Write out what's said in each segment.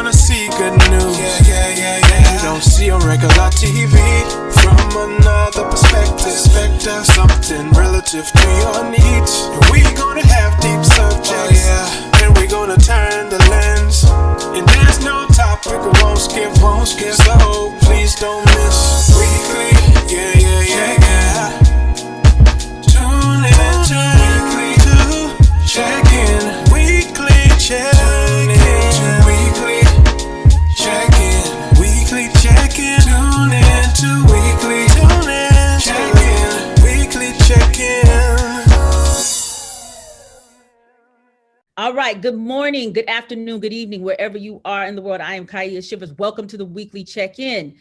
wanna see good news. You don't see on regular TV. From another perspective, something relative to your needs. And we gonna have deep subjects, and we gonna turn the lens. And there's no topic we won't skip. So please don't miss weekly. Tune in to weekly check-in. Weekly check-in. Weekly check-in. Weekly check-in. Tune in to weekly check-in. Weekly check-in. All right. Good morning, good afternoon, good evening, wherever you are in the world. I am Kaya Shivers. Welcome to the weekly check-in.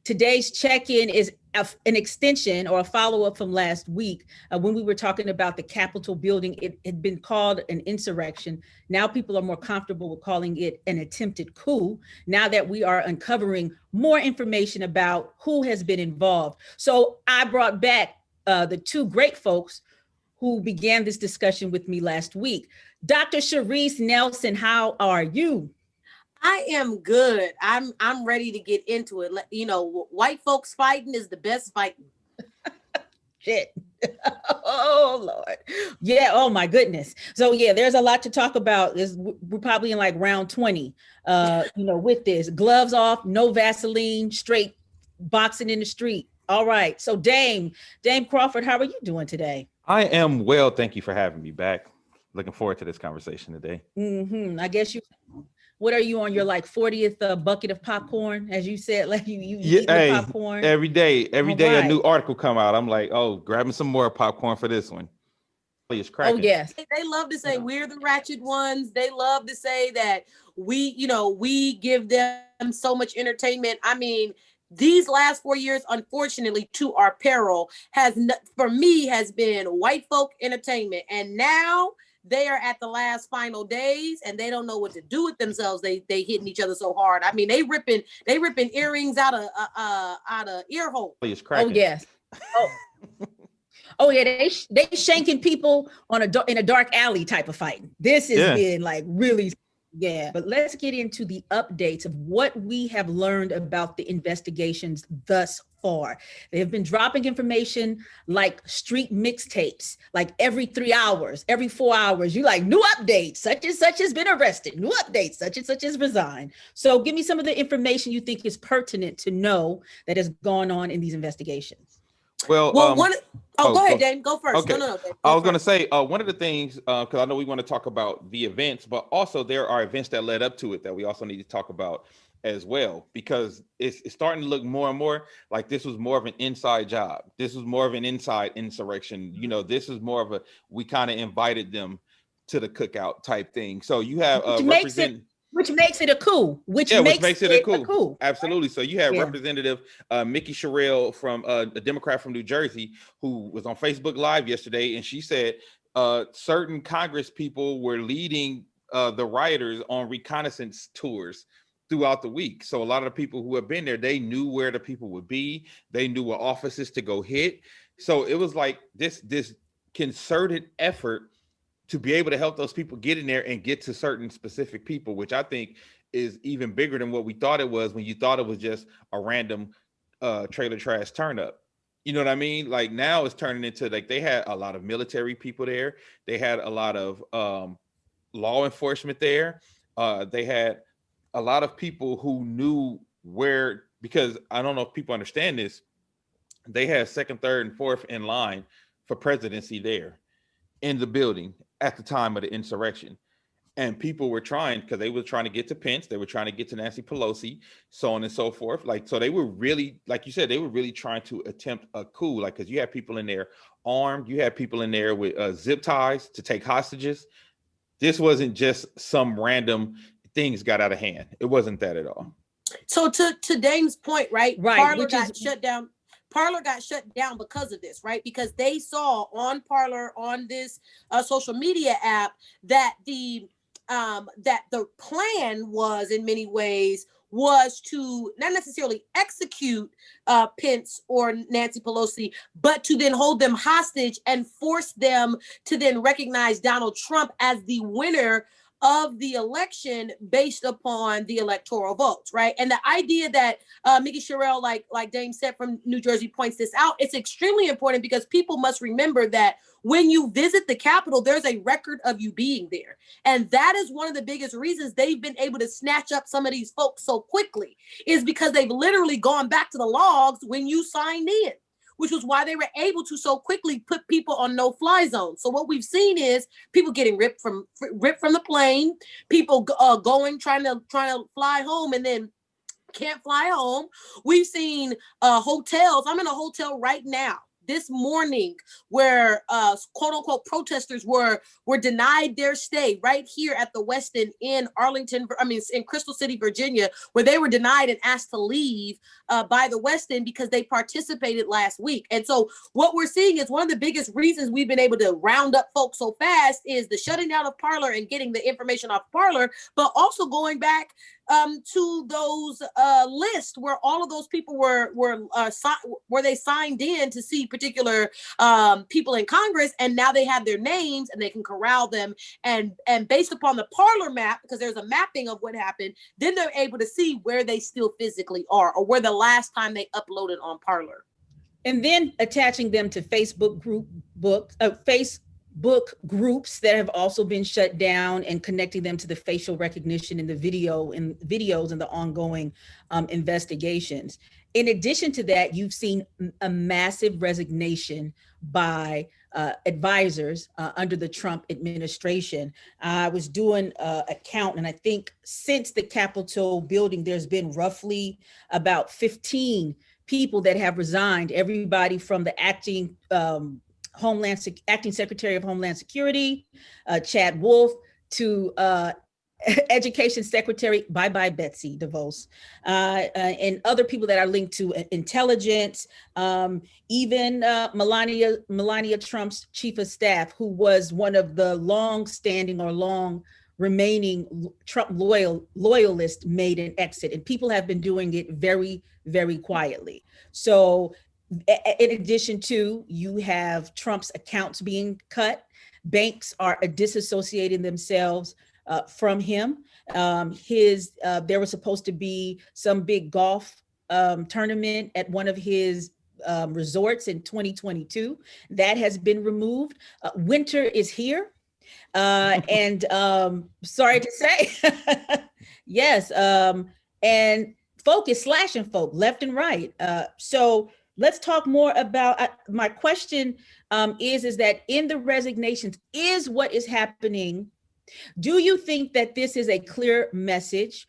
Today's check-in is an extension or a follow-up from last week when we were talking about the Capitol building. It had been called an insurrection. Now people are more comfortable with calling it an attempted coup, now that we are uncovering more information about who has been involved. So I brought back the two great folks who began this discussion with me last week. Dr. Sharice Nelson, how are you? I am good. I'm ready to get into it. You know, white folks fighting is the best fighting. Shit. Oh, Lord. Yeah. Oh, my goodness. So, yeah, there's a lot to talk about. We're probably in like round 20, with this. Gloves off, no Vaseline, straight boxing in the street. All right. So, Dame Crawford, how are you doing today? I am well. Thank you for having me back. Looking forward to this conversation today. I guess what are you on your like 40th bucket of popcorn? As you said, like you eat popcorn every day a new article come out. I'm like, oh, grabbing some more popcorn for this one. It's cracking. Oh yes. They love to say we're the ratchet ones. They love to say that we give them so much entertainment. I mean, these last 4 years, unfortunately, to our peril, has been white folk entertainment. And now they are at the last final days and they don't know what to do with themselves. They hitting each other so hard. I mean, they ripping earrings out of ear hole. Oh yes. Oh yeah. They shanking people in a dark alley type of fighting. This has been like really. Yeah, but let's get into the updates of what we have learned about the investigations thus far. They have been dropping information like street mixtapes, like every 3 hours, every 4 hours. You like new updates, such and such has been arrested, new updates, such and such has resigned. So give me some of the information you think is pertinent to know that has gone on in these investigations. Go ahead, Dane. Go first. Okay. No. I was going to say one of the things, because I know we want to talk about the events, but also there are events that led up to it that we also need to talk about as well, because it's starting to look more and more like this was more of an inside job. This was more of an inside insurrection. You know, this is more of we kind of invited them to the cookout type thing. So you have which makes it a coup. Which makes it a coup. Absolutely. So you have Representative Mickey Sherrill from a Democrat from New Jersey who was on Facebook Live yesterday, and she said certain Congress people were leading the rioters on reconnaissance tours throughout the week. So a lot of the people who have been there, they knew where the people would be. They knew what offices to go hit. So it was like this concerted effort to be able to help those people get in there and get to certain specific people, which I think is even bigger than what we thought it was when you thought it was just a random trailer trash turn up. You know what I mean? Like now it's turning into like they had a lot of military people there. They had a lot of law enforcement there. They had a lot of people who knew where, because I don't know if people understand this, they had second, third, and fourth in line for presidency there in the building at the time of the insurrection. And people were trying, because they were trying to get to Pence, they were trying to get to Nancy Pelosi, so on and so forth. Like, so they were really, like you said, they were really trying to attempt a coup. Like, because you had people in there armed, you had people in there with zip ties to take hostages. This wasn't just some random things got out of hand. It wasn't that at all. So to Dame's point, right? Parler got shut down. Parler got shut down because of this, right? Because they saw on Parler, on this social media app, that the plan was in many ways was to not necessarily execute Pence or Nancy Pelosi, but to then hold them hostage and force them to then recognize Donald Trump as the winner of the election based upon the electoral votes, right? And the idea that Mickey Sherrill, like Dame said from New Jersey, points this out, it's extremely important because people must remember that when you visit the Capitol, there's a record of you being there. And that is one of the biggest reasons they've been able to snatch up some of these folks so quickly, is because they've literally gone back to the logs when you signed in, which was why they were able to so quickly put people on no-fly zones. So what we've seen is people getting ripped from the plane, people trying to fly home and then can't fly home. We've seen hotels. I'm in a hotel right now this morning where quote unquote protesters were denied their stay right here at the Westin in in Crystal City, Virginia, where they were denied and asked to leave by the Westin because they participated last week. And so what we're seeing is one of the biggest reasons we've been able to round up folks so fast is the shutting down of Parler and getting the information off Parler, but also going back to those lists where all of those people were they signed in to see particular people in Congress, and now they have their names and they can corral them, and based upon the Parler map, because there's a mapping of what happened, then they're able to see where they still physically are or where the last time they uploaded on Parler. And then attaching them to Facebook groups that have also been shut down and connecting them to the facial recognition in the videos and the ongoing investigations. In addition to that, you've seen a massive resignation by advisors under the Trump administration. I was doing a count, and I think since the Capitol building, there's been roughly about 15 people that have resigned, everybody from the acting Secretary of Homeland Security, Chad Wolf, to Education Secretary, bye Betsy DeVos, and other people that are linked to intelligence, even Melania Trump's chief of staff, who was one of the long-standing or long-remaining Trump loyalists, made an exit, and people have been doing it very, very quietly. So in addition to, you have Trump's accounts being cut, banks are disassociating themselves from him. There was supposed to be some big golf tournament at one of his resorts in 2022. That has been removed. Winter is here. And sorry to say, yes. And folk is slashing folk left and right. So let's talk more about, my question is that in the resignations, is what is happening, do you think that this is a clear message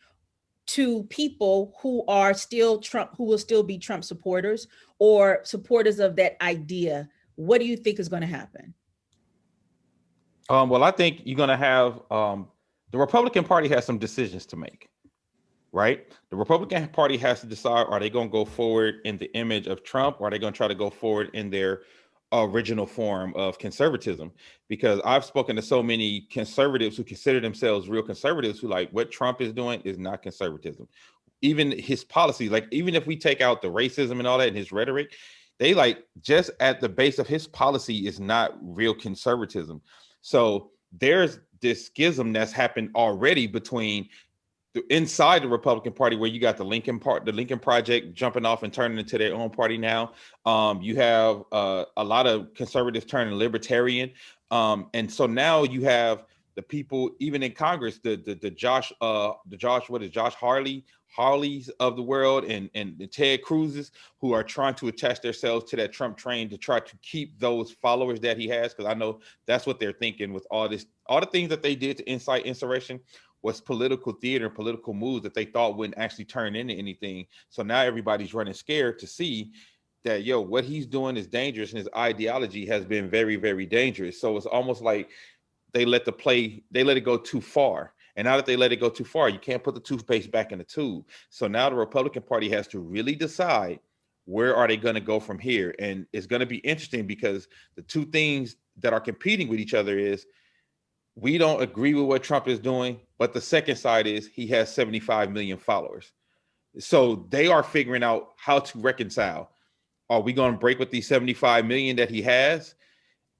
to people who are still Trump, who will still be Trump supporters or supporters of that idea? What do you think is going to happen? Well, I think you're going to have, the Republican Party has some decisions to make. Right? The Republican Party has to decide, are they going to go forward in the image of Trump, or are they going to try to go forward in their original form of conservatism? Because I've spoken to so many conservatives who consider themselves real conservatives, who like, what Trump is doing is not conservatism. Even his policy, like even if we take out the racism and all that and his rhetoric, they like just at the base of his policy is not real conservatism. So there's this schism that's happened already between inside the Republican Party, where you got the Lincoln Project jumping off and turning into their own party now. You have a lot of conservatives turning libertarian, and so now you have the people even in Congress, the Josh Harleys of the world, and the Ted Cruz's, who are trying to attach themselves to that Trump train to try to keep those followers that he has, because I know that's what they're thinking with all the things that they did to incite insurrection was political theater, political moves that they thought wouldn't actually turn into anything. So now everybody's running scared to see that, what he's doing is dangerous, and his ideology has been very, very dangerous. So it's almost like they let it go too far. And now that they let it go too far, you can't put the toothpaste back in the tube. So now the Republican Party has to really decide, where are they going to go from here? And it's going to be interesting, because the two things that are competing with each other is, we don't agree with what Trump is doing, but the second side is he has 75 million followers. So they are figuring out how to reconcile. Are we going to break with these 75 million that he has?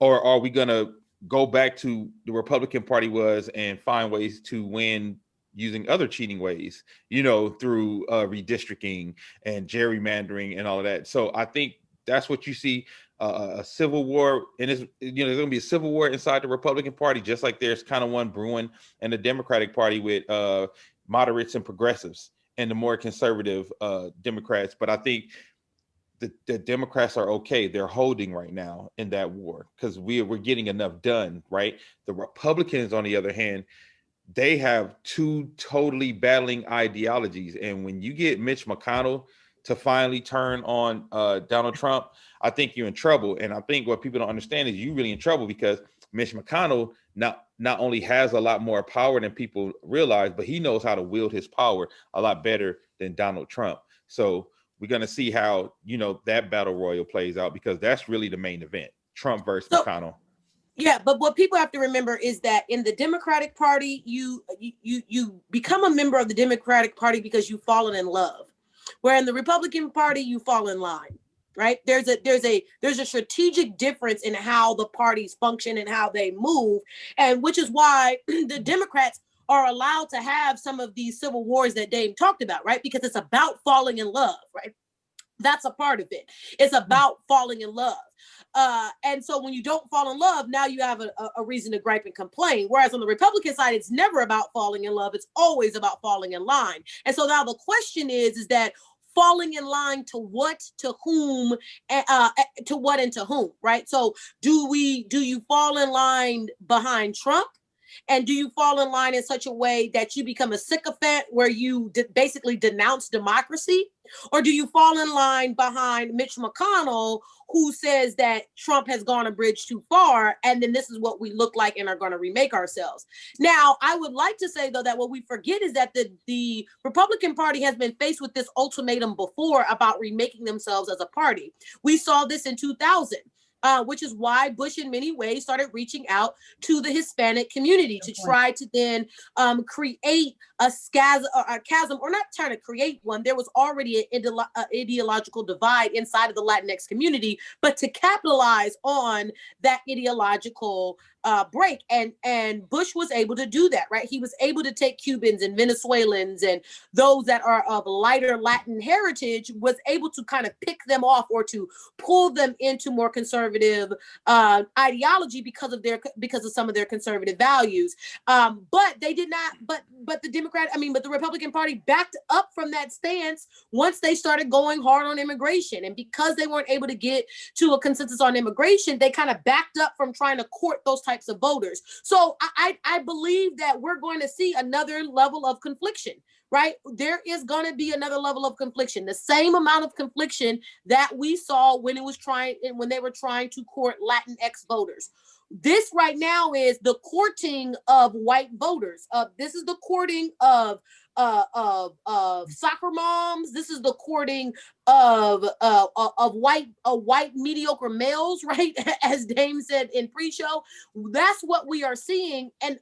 Or are we going to go back to the Republican Party was and find ways to win using other cheating ways, through redistricting and gerrymandering and all of that. So I think that's what you see, a civil war, and there's going to be a civil war inside the Republican Party, just like there's kind of one brewing in the Democratic Party with moderates and progressives and the more conservative Democrats. But I think the Democrats are okay. They're holding right now in that war because we're getting enough done, right? The Republicans, on the other hand, they have two totally battling ideologies. And when you get Mitch McConnell to finally turn on Donald Trump, I think you're in trouble. And I think what people don't understand is you're really in trouble because Mitch McConnell not only has a lot more power than people realize, but he knows how to wield his power a lot better than Donald Trump. So we're going to see how, that battle royal plays out, because that's really the main event, Trump versus McConnell. Yeah, but what people have to remember is that in the Democratic Party, you become a member of the Democratic Party because you've fallen in love, where in the Republican Party you fall in line, right? There's a strategic difference in how the parties function and how they move, and which is why the Democrats are allowed to have some of these civil wars that Dave talked about, right? Because it's about falling in love, right? That's a part of it. It's about falling in love. And so when you don't fall in love, now you have a reason to gripe and complain. Whereas on the Republican side, it's never about falling in love. It's always about falling in line. And so now the question is that falling in line to what, to whom, to what and to whom, right? So do you fall in line behind Trump? And do you fall in line in such a way that you become a sycophant where you basically denounce democracy? Or do you fall in line behind Mitch McConnell, who says that Trump has gone a bridge too far, and then this is what we look like and are going to remake ourselves? Now, I would like to say, though, that what we forget is that the Republican Party has been faced with this ultimatum before about remaking themselves as a party. We saw this in 2000. Which is why Bush, in many ways, started reaching out to the Hispanic community to try to then create a chasm, or not trying to create one. There was already an ideological divide inside of the Latinx community, but to capitalize on that ideological break. And Bush was able to do that, right? He was able to take Cubans and Venezuelans and those that are of lighter Latin heritage, was able to kind of pick them off or to pull them into more conservative ideology because of some of their conservative values. But they did not, but the Republican Party backed up from that stance once they started going hard on immigration. And because they weren't able to get to a consensus on immigration, they kind of backed up from trying to court those types of voters. So I believe that we're going to see another level of confliction, right? There is going to be another level of confliction, the same amount of confliction that we saw when they were trying to court Latinx voters. This right now is the courting of white voters. This is the courting of soccer moms. This is the courting of white mediocre males, right? As Dame said in pre-show, that's what we are seeing. And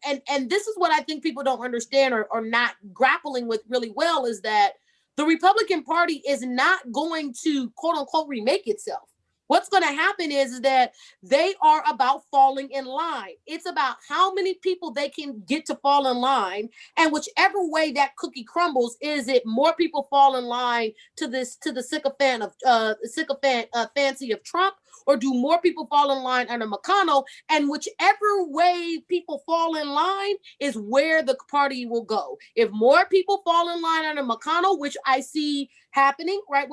this is what I think people don't understand or not grappling with really well, is that the Republican Party is not going to quote unquote remake itself. What's going to happen is that they are about falling in line. It's about how many people they can get to fall in line, and whichever way that cookie crumbles, is it more people fall in line to the sycophant fancy of Trump, or do more people fall in line under McConnell? And whichever way people fall in line is where the party will go. If more people fall in line under McConnell, which I see happening, right?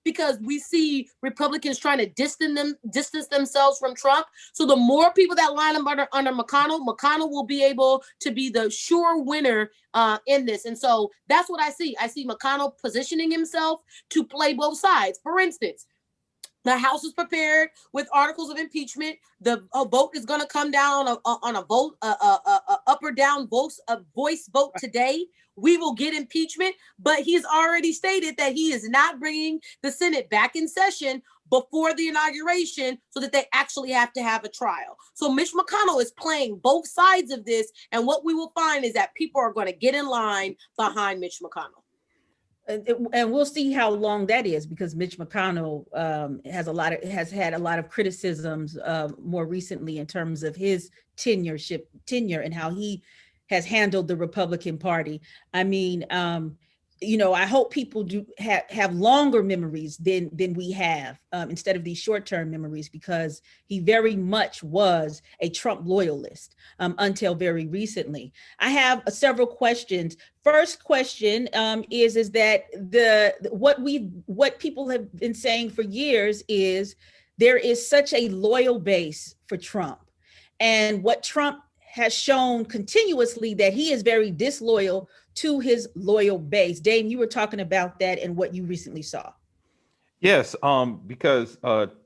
Because we see Republicans trying to distance themselves from Trump. So the more people that line up under McConnell will be able to be the sure winner in this. And so that's what I see. I see McConnell positioning himself to play both sides. For instance, the House is prepared with articles of impeachment. The vote is going to come down on a vote, up or down voice vote today. We will get impeachment, but he's already stated that he is not bringing the Senate back in session before the inauguration so that they actually have to have a trial. So Mitch McConnell is playing both sides of this. And what we will find is that people are going to get in line behind Mitch McConnell. And we'll see how long that is, because Mitch McConnell has had a lot of criticisms more recently in terms of his tenure and how he has handled the Republican Party. I mean, I hope people do have longer memories than we have, instead of these short-term memories, because he very much was a Trump loyalist until very recently. I have several questions. First question is that what people have been saying for years is there is such a loyal base for Trump, and what Trump has shown continuously that he is very disloyal to his loyal base. Dame, you were talking about that and what you recently saw. Yes, because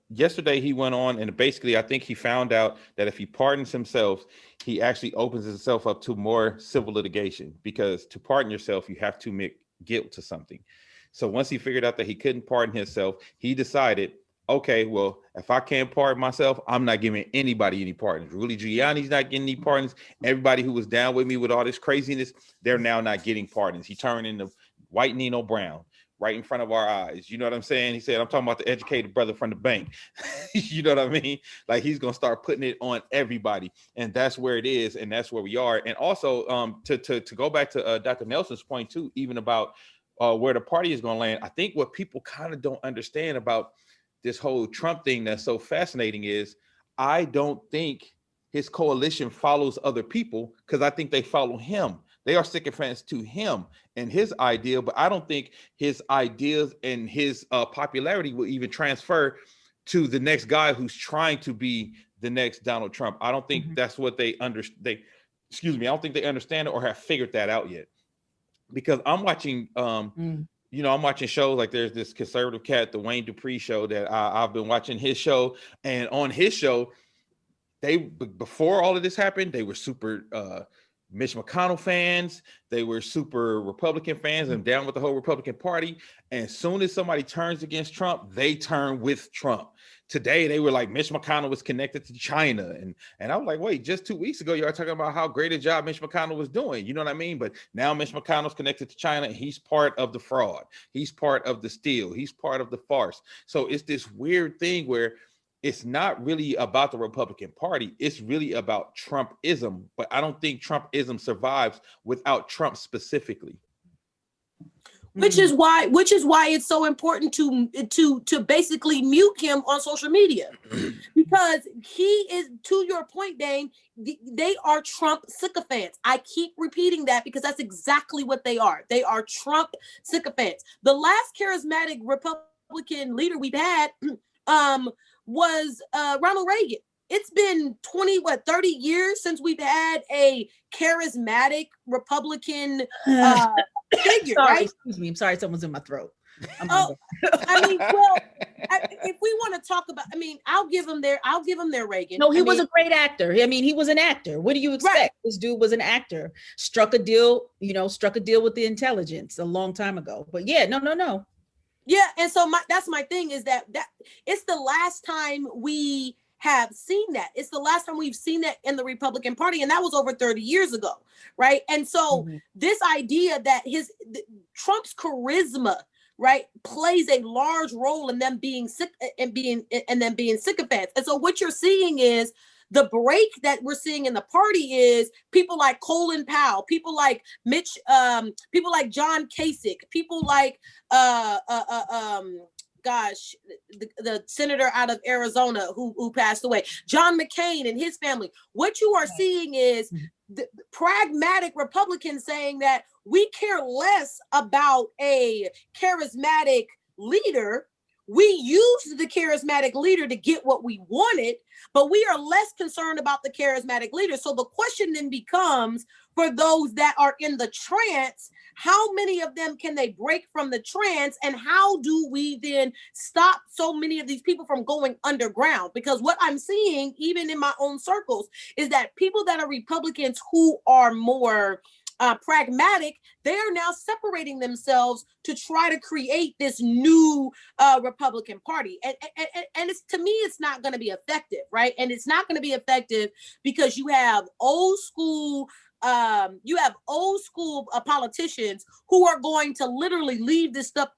yesterday he went on and basically I think he found out that if he pardons himself, he actually opens himself up to more civil litigation, because to pardon yourself, you have to admit guilt to something. So once he figured out that he couldn't pardon himself, he decided, okay, well, if I can't pardon myself, I'm not giving anybody any pardons. Rudy Giuliani's not getting any pardons. Everybody who was down with me with all this craziness, they're now not getting pardons. He turned into white Nino Brown right in front of our eyes. You know what I'm saying? He said, I'm talking about the educated brother from the bank. You know what I mean? Like, he's going to start putting it on everybody. And that's where it is. And that's where we are. And also to go back to Dr. Nelson's point too, even about where the party is going to land. I think what people kind of don't understand about this whole Trump thing that's so fascinating is I don't think his coalition follows other people, because I think they follow him. They are sycophants to him and his idea, but I don't think his ideas and his popularity will even transfer to the next guy who's trying to be the next Donald Trump. I don't think that's what they understand. I don't think they understand it or have figured that out yet. Because I'm watching I'm watching shows like there's this conservative cat, the Wayne Dupree show, that I've been watching his show. And on his show, before all of this happened, they were super Mitch McConnell fans. They were super Republican fans and down with the whole Republican Party. And as soon as somebody turns against Trump, they turn with Trump. Today, they were like, Mitch McConnell was connected to China. And I was like, wait, just 2 weeks ago, you were talking about how great a job Mitch McConnell was doing. You know what I mean? But now Mitch McConnell's connected to China, and he's part of the fraud. He's part of the steal. He's part of the farce. So it's this weird thing where it's not really about the Republican Party. It's really about Trumpism. But I don't think Trumpism survives without Trump specifically. Which is why it's so important to basically mute him on social media, because he is, to your point, Dane, they are Trump sycophants. I keep repeating that because that's exactly what they are. They are Trump sycophants. The last charismatic Republican leader we've had was Ronald Reagan. It's been 30 years since we've had a charismatic Republican figure, sorry, right? Excuse me. I'm sorry, someone's in my throat. If we want to talk about, I'll give them their Reagan. No, he was a great actor. I mean, he was an actor. What do you expect? Right. This dude was an actor. Struck a deal with the intelligence a long time ago. But yeah, no. Yeah, and so that's my thing, is that it's the last time we have seen that. It's the last time we've seen that in the Republican Party, and that was over 30 years ago, right? And so this idea that Trump's charisma, right, plays a large role in them being sick and being sycophants. And so what you're seeing is the break that we're seeing in the party is people like Colin Powell, people like Mitch, people like John Kasich, people like the senator out of Arizona who passed away, John McCain and his family. What you are seeing is the pragmatic Republicans saying that we care less about a charismatic leader. We used the charismatic leader to get what we wanted, but we are less concerned about the charismatic leader. So the question then becomes, for those that are in the trance, how many of them can they break from the trance, and how do we then stop so many of these people from going underground? Because what I'm seeing, even in my own circles, is that people that are Republicans who are more pragmatic, they are now separating themselves to try to create this new Republican Party. And it's, to me, it's not going to be effective, right? And it's not going to be effective because you have old school old school politicians who are going to literally leave this stuff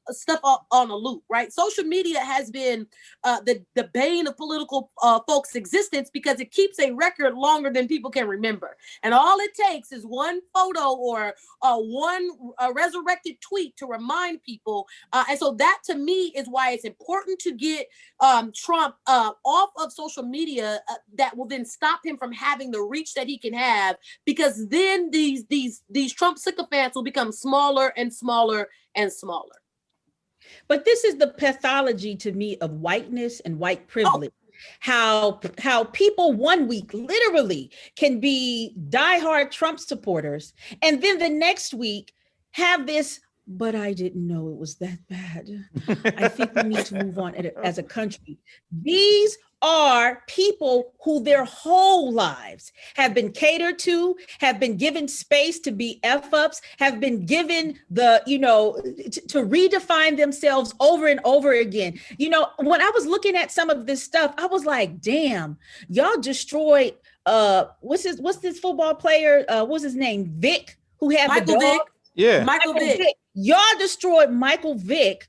on a loop, right? Social media has been the bane of political folks' existence because it keeps a record longer than people can remember. And all it takes is one photo or one resurrected tweet to remind people. And so that to me is why it's important to get Trump off of social media. That will then stop him from having the reach that he can have, because then these Trump sycophants will become smaller and smaller and smaller. But this is the pathology to me of whiteness and white privilege. How people 1 week literally can be diehard Trump supporters, and then the next week have this, but I didn't know it was that bad. I think we need to move on as a country. These are people who their whole lives have been catered to, have been given space to be F-ups, have been given the, to redefine themselves over and over again. When I was looking at some of this stuff, I was like, damn, y'all destroyed, what's this football player? What's his name? Vic, who had Michael the dog? Vick. Yeah. Michael Vick. Y'all destroyed Michael Vick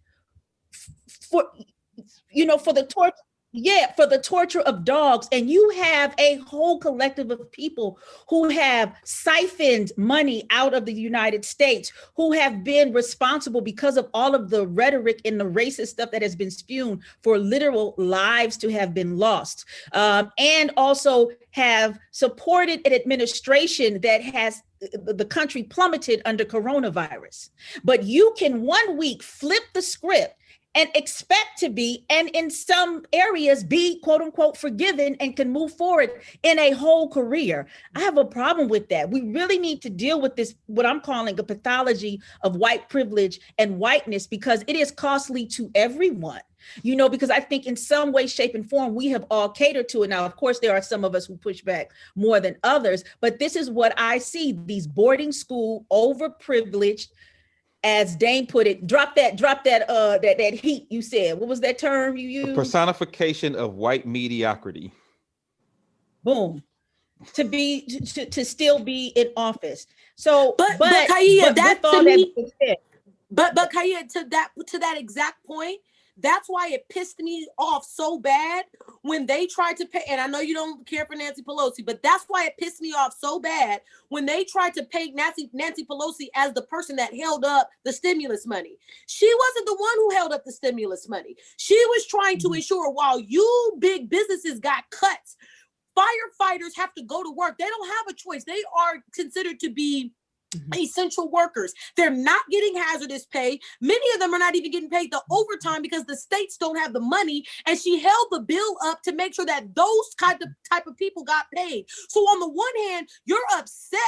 for the torture. Yeah, for the torture of dogs. And you have a whole collective of people who have siphoned money out of the United States, who have been responsible because of all of the rhetoric and the racist stuff that has been spewed for literal lives to have been lost. And also have supported an administration that has the country plummeted under coronavirus. But you can 1 week flip the script and expect to be, and in some areas be, quote unquote, forgiven and can move forward in a whole career. I have a problem with that. We really need to deal with this, what I'm calling a pathology of white privilege and whiteness, because it is costly to everyone. Because I think in some way, shape, and form, we have all catered to it. Now, of course, there are some of us who push back more than others, but this is what I see, these boarding school, overprivileged, as Dane put it, drop that heat you said. What was that term you used? A personification of white mediocrity. Boom. To still be in office. So, but Kaya, that to me, but Kaya, to that exact point, that's why it pissed me off so bad when they tried to pay, and I know you don't care for Nancy Pelosi, but that's why it pissed me off so bad when they tried to paint Nancy Pelosi as the person that held up the stimulus money. She wasn't the one who held up the stimulus money. She was trying to ensure, while you big businesses got cuts, firefighters have to go to work. They don't have a choice. They are considered to be essential workers. They're not getting hazardous pay. Many of them are not even getting paid the overtime because the states don't have the money. And she held the bill up to make sure that those type of people got paid. So on the one hand, you're upset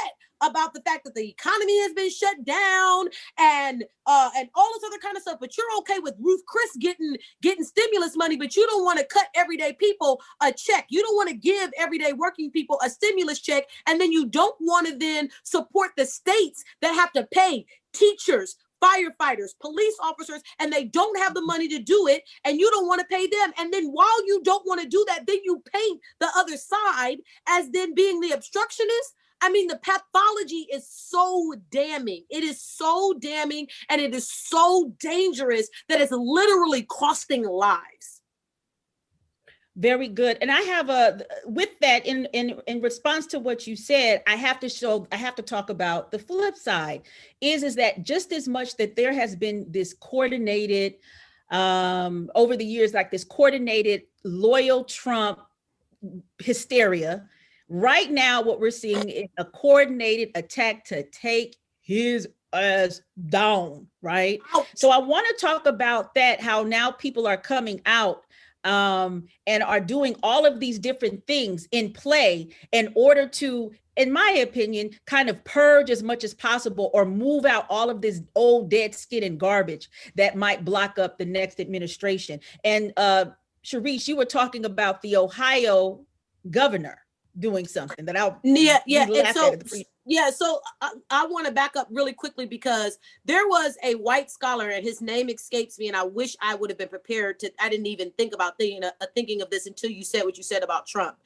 about the fact that the economy has been shut down and all this other kind of stuff, but you're okay with Ruth Chris getting stimulus money, but you don't want to cut everyday people a check. You don't want to give everyday working people a stimulus check, and then you don't want to then support the states that have to pay teachers, firefighters, police officers, and they don't have the money to do it, and you don't want to pay them. And then while you don't want to do that, then you paint the other side as then being the obstructionist. I mean, the pathology is so damning. It is so damning, and it is so dangerous that it's literally costing lives. Very good. And I have with that, in response to what you said, I have to talk about the flip side is that just as much that there has been this coordinated, over the years, like this coordinated loyal Trump hysteria. Right now, what we're seeing is a coordinated attack to take his ass down, right? Ouch. So I want to talk about that, how now people are coming out and are doing all of these different things in play in order to, in my opinion, kind of purge as much as possible or move out all of this old dead skin and garbage that might block up the next administration. And Sharice, you were talking about the Ohio governor, doing something that I'll Yeah. And laughed so, at the so I want to back up really quickly because there was a white scholar and his name escapes me, and I wish I would have been prepared to. I didn't even think about thinking of this until you said what you said about Trump.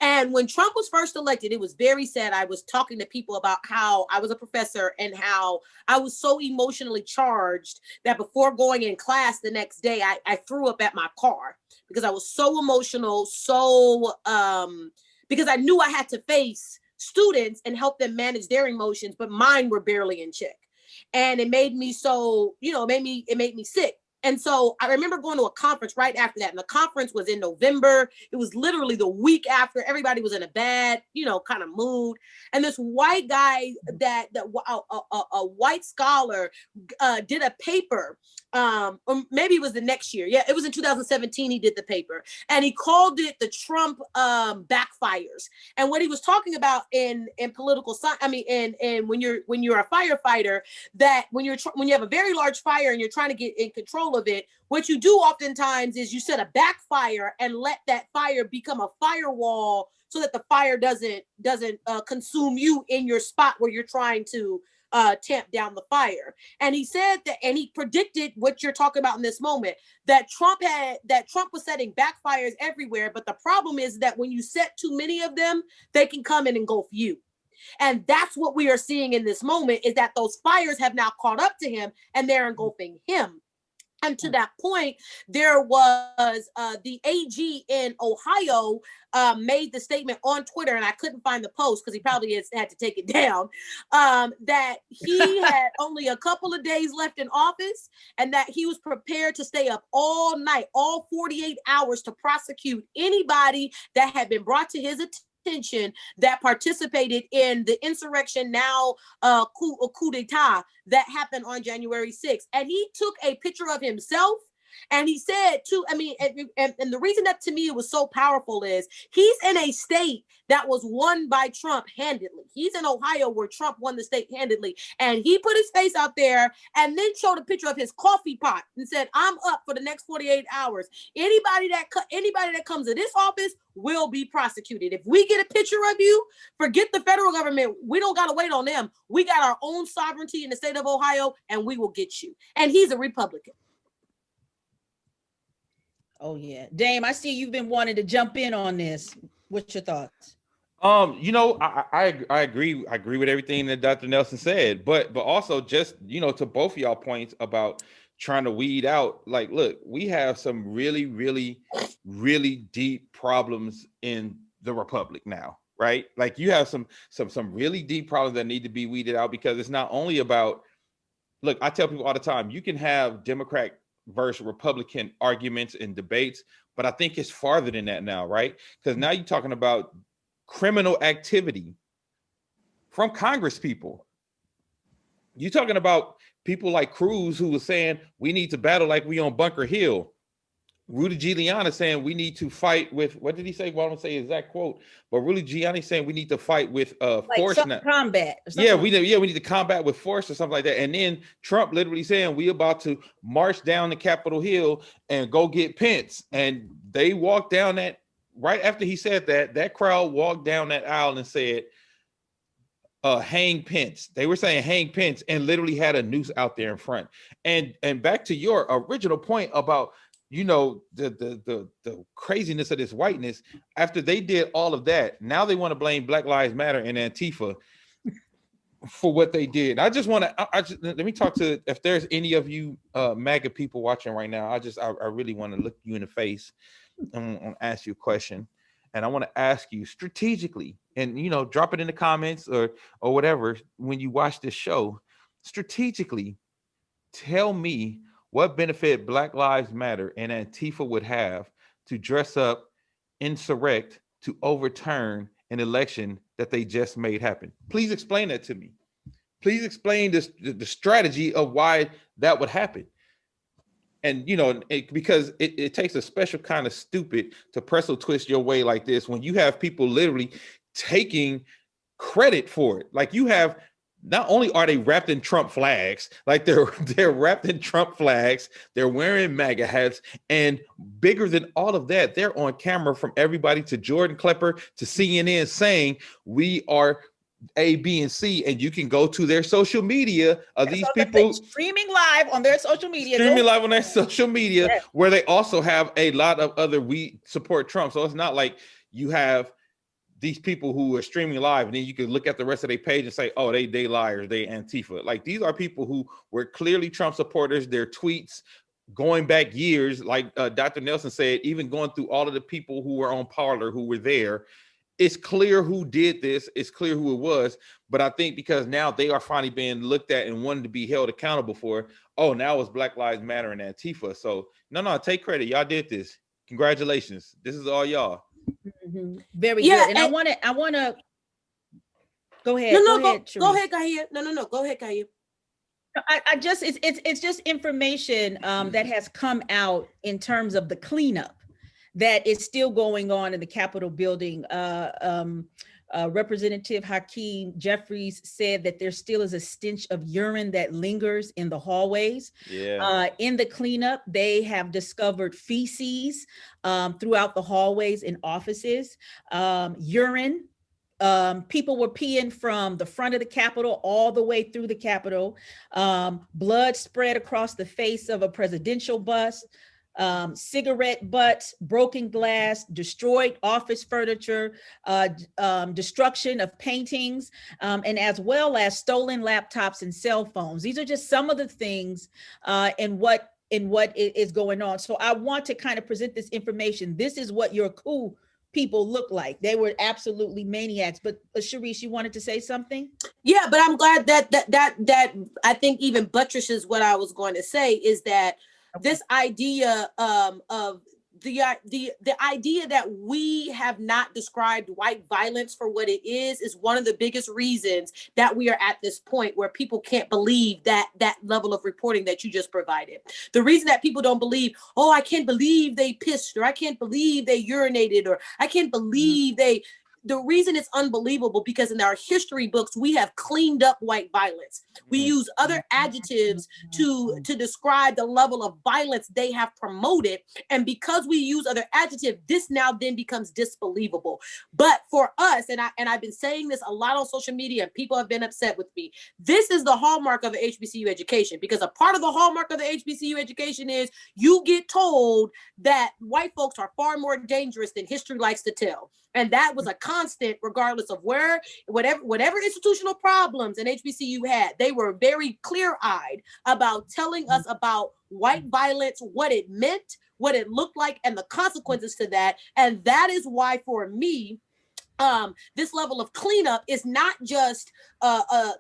And when Trump was first elected, it was very sad. I was talking to people about how I was a professor and how I was so emotionally charged that before going in class the next day, I threw up at my car because I was so emotional, because I knew I had to face students and help them manage their emotions, but mine were barely in check. And it made me it made me sick. And so I remember going to a conference right after that. And the conference was in November. It was literally the week after. Everybody was in a bad, kind of mood. And this white guy a white scholar did a paper, or maybe it was the next year. Yeah, it was in 2017 he did the paper. And he called it the Trump backfires. And what he was talking about in political science, and when you're a firefighter, that when you have a very large fire and you're trying to get in control of it, what you do oftentimes is you set a backfire and let that fire become a firewall so that the fire doesn't consume you in your spot where you're trying to tamp down the fire. And he said that, and he predicted what you're talking about in this moment, that Trump was setting backfires everywhere. But the problem is that when you set too many of them, they can come and engulf you. And that's what we are seeing in this moment, is that those fires have now caught up to him and they're engulfing him. And to that point, there was the AG in Ohio made the statement on Twitter, and I couldn't find the post because he probably had to take it down, that he had only a couple of days left in office and that he was prepared to stay up all night, all 48 hours, to prosecute anybody that had been brought to his attention that participated in the insurrection, now coup d'etat, that happened on January 6th. And he took a picture of himself. And he said, and the reason that to me it was so powerful is he's in a state that was won by Trump handedly. He's in Ohio where Trump won the state handedly. And he put his face out there and then showed a picture of his coffee pot and said, I'm up for the next 48 hours. Anybody that comes to this office will be prosecuted. If we get a picture of you, forget the federal government. We don't got to wait on them. We got our own sovereignty in the state of Ohio, and we will get you. And he's a Republican. Oh yeah, Dame, I see you've been wanting to jump in on this. What's your thoughts? I agree. I agree with everything that Dr. Nelson said, but also just, to both of y'all points about trying to weed out, like, look, we have some really, really, really deep problems in the Republic now, right? Like, you have some really deep problems that need to be weeded out, because it's not only about, look, I tell people all the time, you can have Democrat versus Republican arguments and debates, but I think it's farther than that now, right? Because now you're talking about criminal activity from Congress people. You're talking about people like Cruz, who was saying we need to battle like we on Bunker Hill. Rudy Giuliani saying we need to fight with, what did he say? Well, I don't say exact quote, but Rudy Giuliani saying we need to fight with force. Combat. Yeah, we need to combat with force or something like that. And then Trump literally saying we about to march down the Capitol Hill and go get Pence. And they walked down that, right after he said that crowd walked down that aisle and said, hang Pence. They were saying hang Pence, and literally had a noose out there in front. And back to your original point about, the craziness of this whiteness, after they did all of that, now they want to blame Black Lives Matter and Antifa for what they did. I just want to, let me talk to, if there's any of you MAGA people watching right now, I really want to look you in the face and ask you a question. And I want to ask you strategically, and, drop it in the comments or whatever, when you watch this show, strategically, tell me what benefit Black Lives Matter and Antifa would have to dress up, insurrect, to overturn an election that they just made happen. Please explain that to me. Please explain the strategy of why that would happen. And, because it takes a special kind of stupid to pretzel twist your way like this, when you have people literally taking credit for it. Like, you have not only are they wrapped in Trump flags, like they're wrapped in Trump flags, they're wearing MAGA hats, and bigger than all of that, they're on camera from everybody to Jordan Klepper to CNN saying we are A, B, and C, and you can go to their social media of these people streaming live on their social media, yes. Where they also have a lot of other we support Trump. So it's not like you have these people who are streaming live and then you can look at the rest of their page and say, oh, they liars, they Antifa. Like, these are people who were clearly Trump supporters. Their tweets going back years, like Dr. Nelson said, even going through all of the people who were on Parler who were there. It's clear who did this. It's clear who it was. But I think because now they are finally being looked at and wanted to be held accountable for, oh, now it's Black Lives Matter and Antifa. So no, take credit. Y'all did this. Congratulations. This is all y'all. Mm-hmm. Very good. And I want to go ahead. Go ahead, Kaya. No. Go ahead, Kaya. I just, it's just information that has come out in terms of the cleanup that is still going on in the Capitol building. Representative Hakeem Jeffries said that there still is a stench of urine that lingers in the hallways. Yeah. In the cleanup, they have discovered feces throughout the hallways in offices, urine. People were peeing from the front of the Capitol all the way through the Capitol. Blood spread across the face of a presidential bus. Cigarette butts, broken glass, destroyed office furniture, destruction of paintings, and as well as stolen laptops and cell phones. These are just some of the things in what is going on. So I want to kind of present this information. This is what your coup people look like. They were absolutely maniacs. But Sharice, you wanted to say something? Yeah, but I'm glad that I think even buttresses what I was going to say is that this idea of the idea that we have not described white violence for what it is one of the biggest reasons that we are at this point where people can't believe that level of reporting that you just provided. The reason that people don't believe, oh, I can't believe they pissed, or I can't believe they urinated, or I can't believe the reason it's unbelievable because in our history books, we have cleaned up white violence. We use other adjectives to describe the level of violence they have promoted. And because we use other adjectives, this now then becomes disbelievable. But for us, and I've been saying this a lot on social media, and people have been upset with me, this is the hallmark of the HBCU education, because a part of the hallmark of the HBCU education is you get told that white folks are far more dangerous than history likes to tell. And that was a constant, regardless of whatever institutional problems an HBCU had. They were very clear-eyed about telling us about white violence, what it meant, what it looked like, and the consequences to that. And that is why, for me, this level of cleanup is not just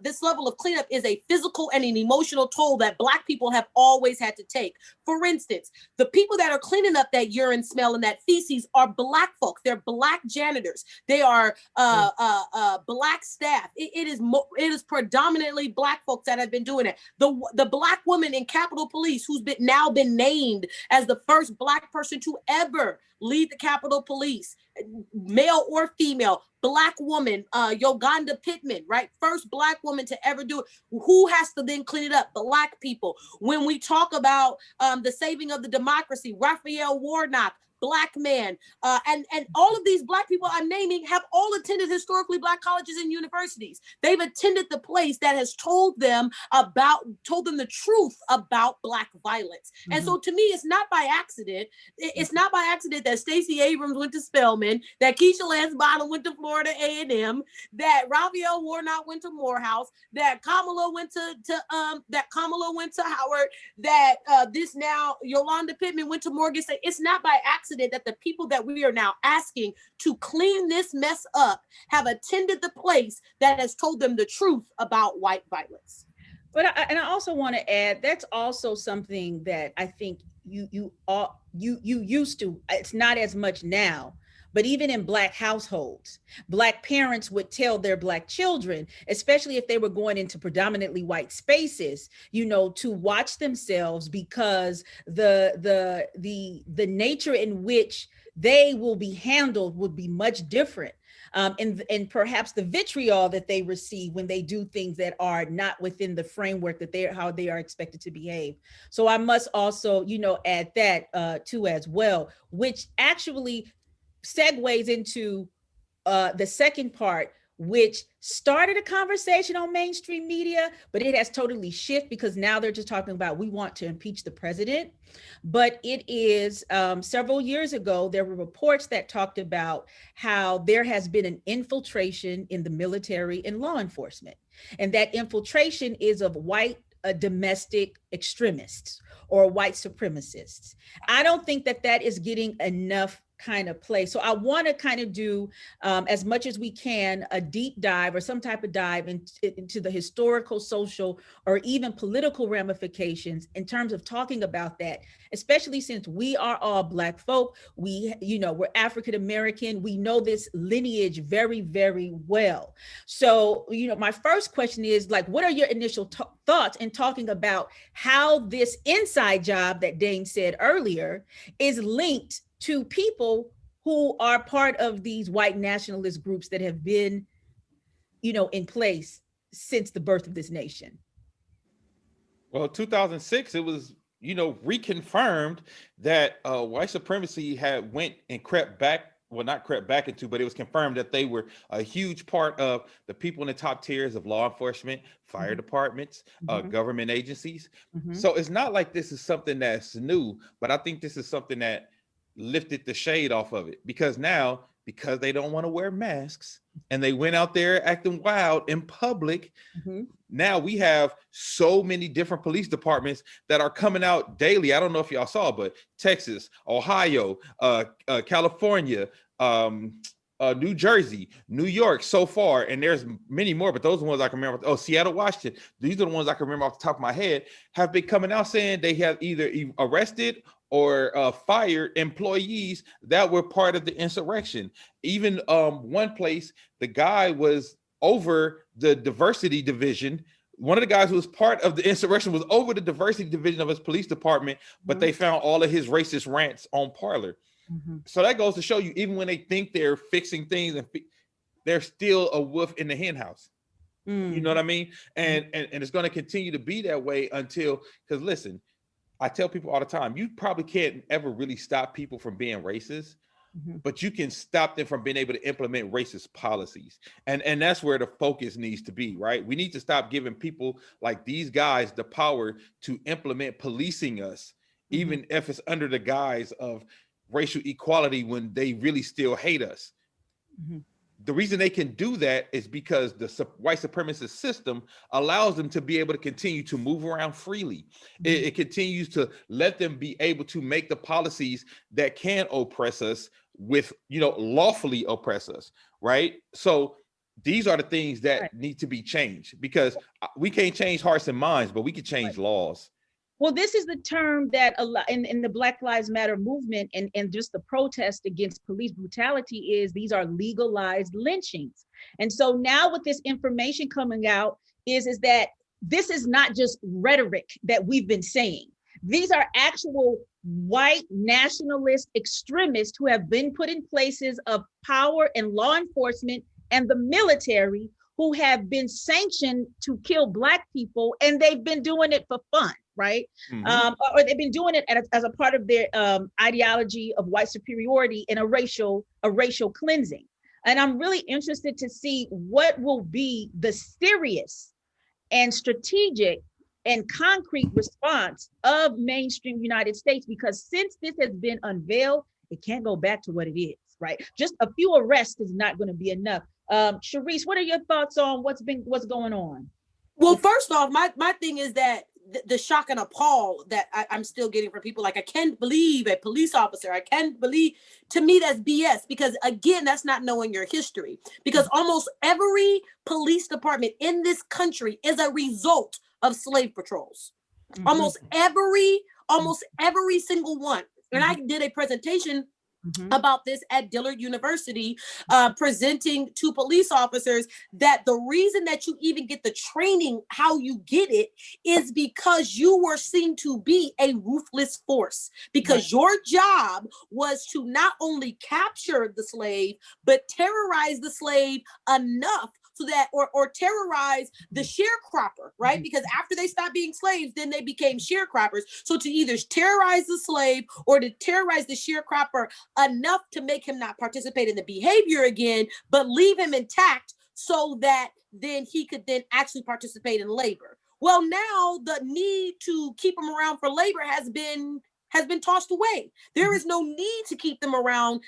this level of cleanup is a physical and an emotional toll that Black people have always had to take. For instance, the people that are cleaning up that urine smell and that feces are Black folks. They're Black janitors. They are Black staff. It is predominantly Black folks that have been doing it. The Black woman in Capitol Police who's now been named as the first Black person to ever lead the Capitol Police, male or female, Black woman, Yoganda Pittman, right? First Black woman to ever do it. Who has to then clean it up? Black people. When we talk about the saving of the democracy, Raphael Warnock, Black man, and all of these Black people I'm naming have all attended historically Black colleges and universities. They've attended the place that has told them the truth about Black violence. Mm-hmm. And so to me, it's not by accident. It's not by accident that Stacey Abrams went to Spelman, that Keisha Lance Bottom went to Florida A&M, that Raphael Warnock went to Morehouse, that Kamala went to Howard, that this now Yolanda Pittman went to Morgan State. It's not by accident that the people that we are now asking to clean this mess up have attended the place that has told them the truth about white violence. But I also want to add, that's also something that I think you used to. It's not as much now, but even in Black households, Black parents would tell their Black children, especially if they were going into predominantly white spaces, to watch themselves, because the nature in which they will be handled would be much different. and perhaps the vitriol that they receive when they do things that are not within the framework that how they are expected to behave. So I must also, add that too as well, which actually segues into the second part, which started a conversation on mainstream media, but it has totally shifted because now they're just talking about, we want to impeach the president. But it is several years ago, there were reports that talked about how there has been an infiltration in the military and law enforcement. And that infiltration is of white domestic extremists or white supremacists. I don't think that that is getting enough kind of play. So I want to kind of do as much as we can a deep dive or some type of dive into the historical, social, or even political ramifications in terms of talking about that, especially since we are all Black folk. we're African American. We know this lineage very, very well. So, my first question is, like, what are your initial thoughts in talking about how this inside job that Dane said earlier is linked to people who are part of these white nationalist groups that have been, in place since the birth of this nation? Well, 2006, it was, reconfirmed that white supremacy had went and crept back. Well, not crept back into, but it was confirmed that they were a huge part of the people in the top tiers of law enforcement, fire departments, government agencies. So it's not like this is something that's new, but I think this is something that lifted the shade off of it, because now, because they don't want to wear masks and they went out there acting wild in public, now we have so many different police departments that are coming out daily. I don't know if y'all saw, but Texas, Ohio, California, New Jersey, New York so far, and there's many more, but those are the ones I can remember. Oh, Seattle, Washington. These are the ones I can remember off the top of my head, have been coming out saying they have either arrested or fired employees that were part of the insurrection. Even one place, the guy was over the diversity division. One of the guys who was part of the insurrection was over the diversity division of his police department, but they found all of his racist rants on Parler. So that goes to show you, even when they think they're fixing things, and they're still a wolf in the hen house. You know what I mean? And it's going to continue to be that way until, because listen, I tell people all the time, you probably can't ever really stop people from being racist, but you can stop them from being able to implement racist policies. And that's where the focus needs to be, right? We need to stop giving people like these guys the power to implement policing us, even if it's under the guise of racial equality, when they really still hate us. The reason they can do that is because the white supremacist system allows them to be able to continue to move around freely. It continues to let them be able to make the policies that can oppress us with, lawfully oppress us, right? So these are the things that need to be changed, because we can't change hearts and minds, but we can change laws. Well, this is the term that in the Black Lives Matter movement and just the protest against police brutality is, these are legalized lynchings. And so now with this information coming out is that this is not just rhetoric that we've been saying. These are actual white nationalist extremists who have been put in places of power in law enforcement and the military, who have been sanctioned to kill Black people, and they've been doing it for fun. Right? Or they've been doing it as a part of their ideology of white superiority and a racial cleansing. And I'm really interested to see what will be the serious and strategic and concrete response of mainstream United States, because since this has been unveiled, it can't go back to what it is, right? Just a few arrests is not going to be enough. Sharice, what are your thoughts on what's going on? Well, first off, my thing is that the shock and appall that I'm still getting from people, like, I can't believe a police officer. I can't believe, to me, that's BS, because again, that's not knowing your history, because almost every police department in this country is a result of slave patrols. Almost every single one. And I did a presentation about this at Dillard University, presenting to police officers that the reason that you even get the training, how you get it, is because you were seen to be a ruthless force, because your job was to not only capture the slave, but terrorize the slave enough so that, or terrorize the sharecropper, right? Because after they stopped being slaves, then they became sharecroppers. So to either terrorize the slave or to terrorize the sharecropper enough to make him not participate in the behavior again, but leave him intact so that then he could then actually participate in labor. Well, now the need to keep him around for labor has been tossed away. There is no need to keep them around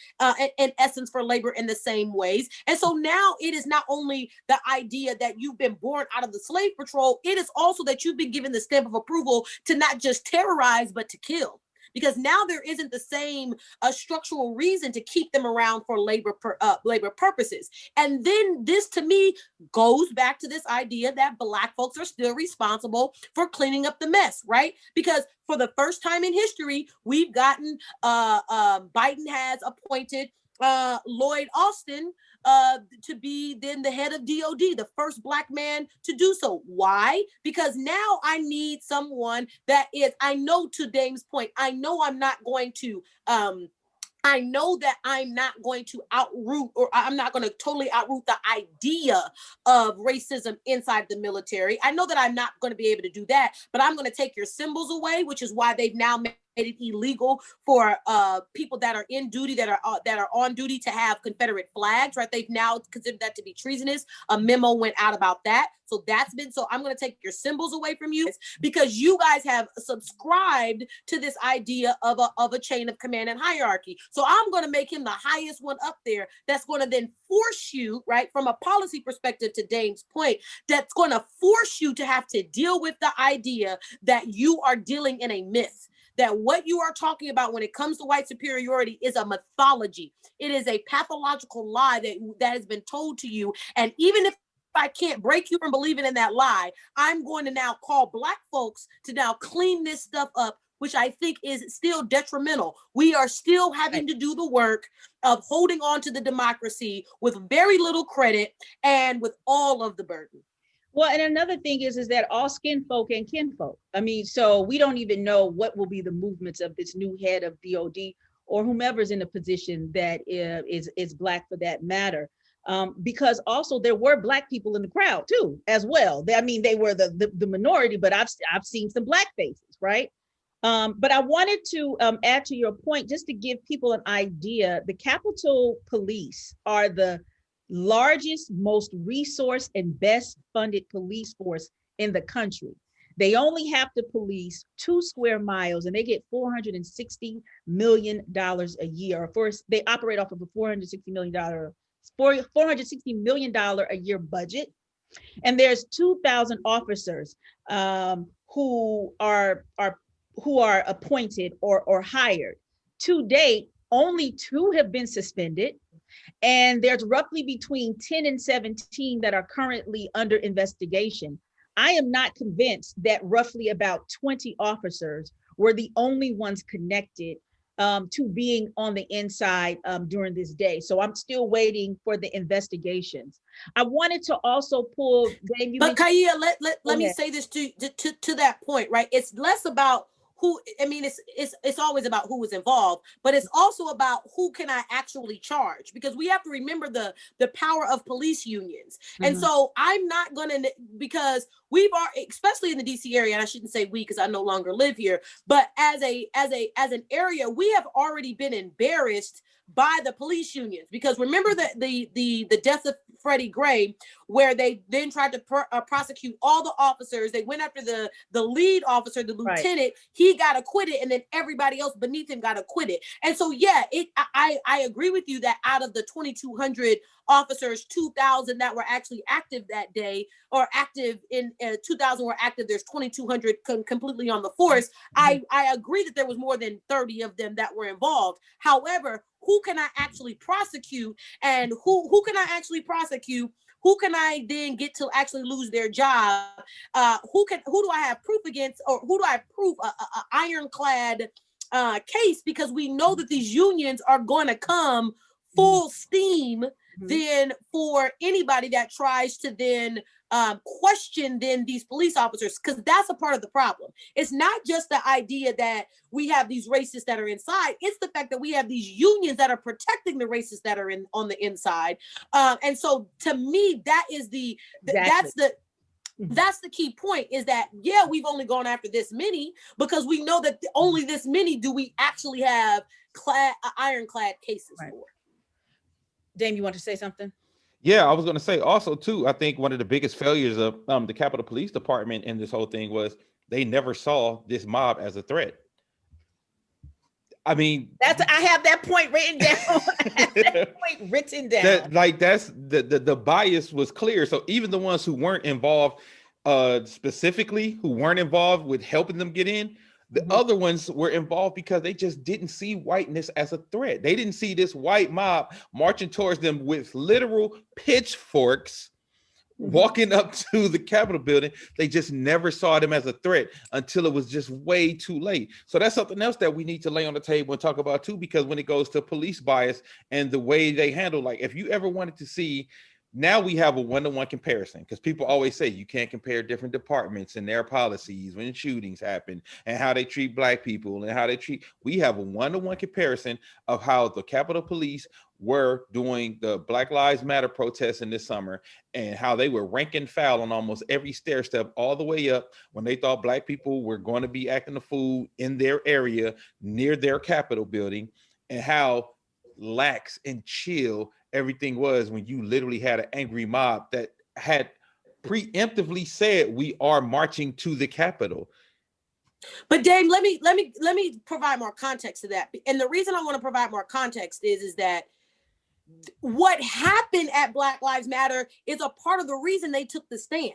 in essence for labor in the same ways. And so now it is not only the idea that you've been born out of the slave patrol, it is also that you've been given the stamp of approval to not just terrorize, but to kill. Because now there isn't the same structural reason to keep them around for labor purposes. And then this, to me, goes back to this idea that Black folks are still responsible for cleaning up the mess, right? Because for the first time in history, we've gotten, Biden has appointed Lloyd Austin to be then the head of DOD, the first Black man to do so. Why? Because now I need someone that is, I know, to Dame's point, I know I'm not going to I know that I'm not going to outroot, or I'm not going to totally outroot the idea of racism inside the military. I know that I'm not going to be able to do that, but I'm going to take your symbols away, which is why they've now made it illegal for people that are in duty, that are on duty, to have Confederate flags, right? They've now considered that to be treasonous. A memo went out about that. So I'm going to take your symbols away from you, because you guys have subscribed to this idea of a chain of command and hierarchy. So I'm going to make him the highest one up there. That's going to then force you, right, from a policy perspective, to Dame's point, that's going to force you to have to deal with the idea that you are dealing in a myth. That what you are talking about when it comes to white superiority is a mythology. It is a pathological lie that has been told to you. And even if I can't break you from believing in that lie, I'm going to now call Black folks to now clean this stuff up, which I think is still detrimental. We are still having to do the work of holding on to the democracy with very little credit and with all of the burden. Well, and another thing is that all skin folk and kinfolk. I mean, so we don't even know what will be the movements of this new head of DOD or whomever's in a position that is Black, for that matter. Because also there were Black people in the crowd too, as well. I mean, they were the minority, but I've seen some Black faces, right? But I wanted to add to your point, just to give people an idea. The Capitol Police are the largest, most resourced, and best funded police force in the country. They only have to police 2 square miles, and they get $460 million a year. First, they operate off of a $460 million a year budget. And there's 2,000 officers who are appointed or hired. To date, only 2 have been suspended. And there's roughly between 10 and 17 that are currently under investigation. I am not convinced that roughly about 20 officers were the only ones connected to being on the inside during this day. So I'm still waiting for the investigations. I wanted to also pull, Dave, but Kaya, let me say this to that point, right? It's less about who, I mean, it's always about who is involved, but it's also about who can I actually charge, because we have to remember the power of police unions. And so I'm not gonna, because we've already, especially in the DC area, and I shouldn't say we because I no longer live here, but as an area, we have already been embarrassed by the police unions, because remember the death of Freddie Gray, where they then tried to prosecute all the officers. They went after the lead officer, the lieutenant. Right. He got acquitted, and then everybody else beneath him got acquitted. And so, yeah, I agree with you that out of the 2,200 officers, 2,000 that were actually active that day, or active in 2,000 were active. There's 2,200 completely on the force. I agree that there was more than 30 of them that were involved. However, who can I actually prosecute, and who can I actually prosecute? Who can I then get to actually lose their job? Who do I have proof against, or who do I have proof, a ironclad case, because we know that these unions are going to come full steam then for anybody that tries to then question then these police officers, because that's a part of the problem. It's not just the idea that we have these racists that are inside, it's the fact that we have these unions that are protecting the racists that are on the inside. And so to me, that is that's the key point, is that, yeah, we've only gone after this many because we know that only this many do we actually have ironclad cases for. Dame, you want to say something? Yeah, I was going to say also too, I think one of the biggest failures of the Capitol Police Department in this whole thing was they never saw this mob as a threat. I mean, I have that point written down. That's the bias was clear. So even the ones who weren't involved specifically, who weren't involved with helping them get in, the other ones were involved because they just didn't see whiteness as a threat. They didn't see this white mob marching towards them with literal pitchforks, walking up to the Capitol building. They just never saw them as a threat until it was just way too late. So that's something else that we need to lay on the table and talk about too, because when it goes to police bias and the way they handle, like if you ever wanted to see, now we have a one-to-one comparison, because people always say you can't compare different departments and their policies when shootings happen and how they treat Black people and how they treat. We have a one-to-one comparison of how the Capitol Police were doing the Black Lives Matter protests in this summer and how they were ranking foul on almost every stair step all the way up when they thought Black people were going to be acting a fool in their area near their Capitol building, and how lax and chill everything was when you literally had an angry mob that had preemptively said we are marching to the Capitol. But Dame, let me provide more context to that. And the reason I want to provide more context is that what happened at Black Lives Matter is a part of the reason they took the stance,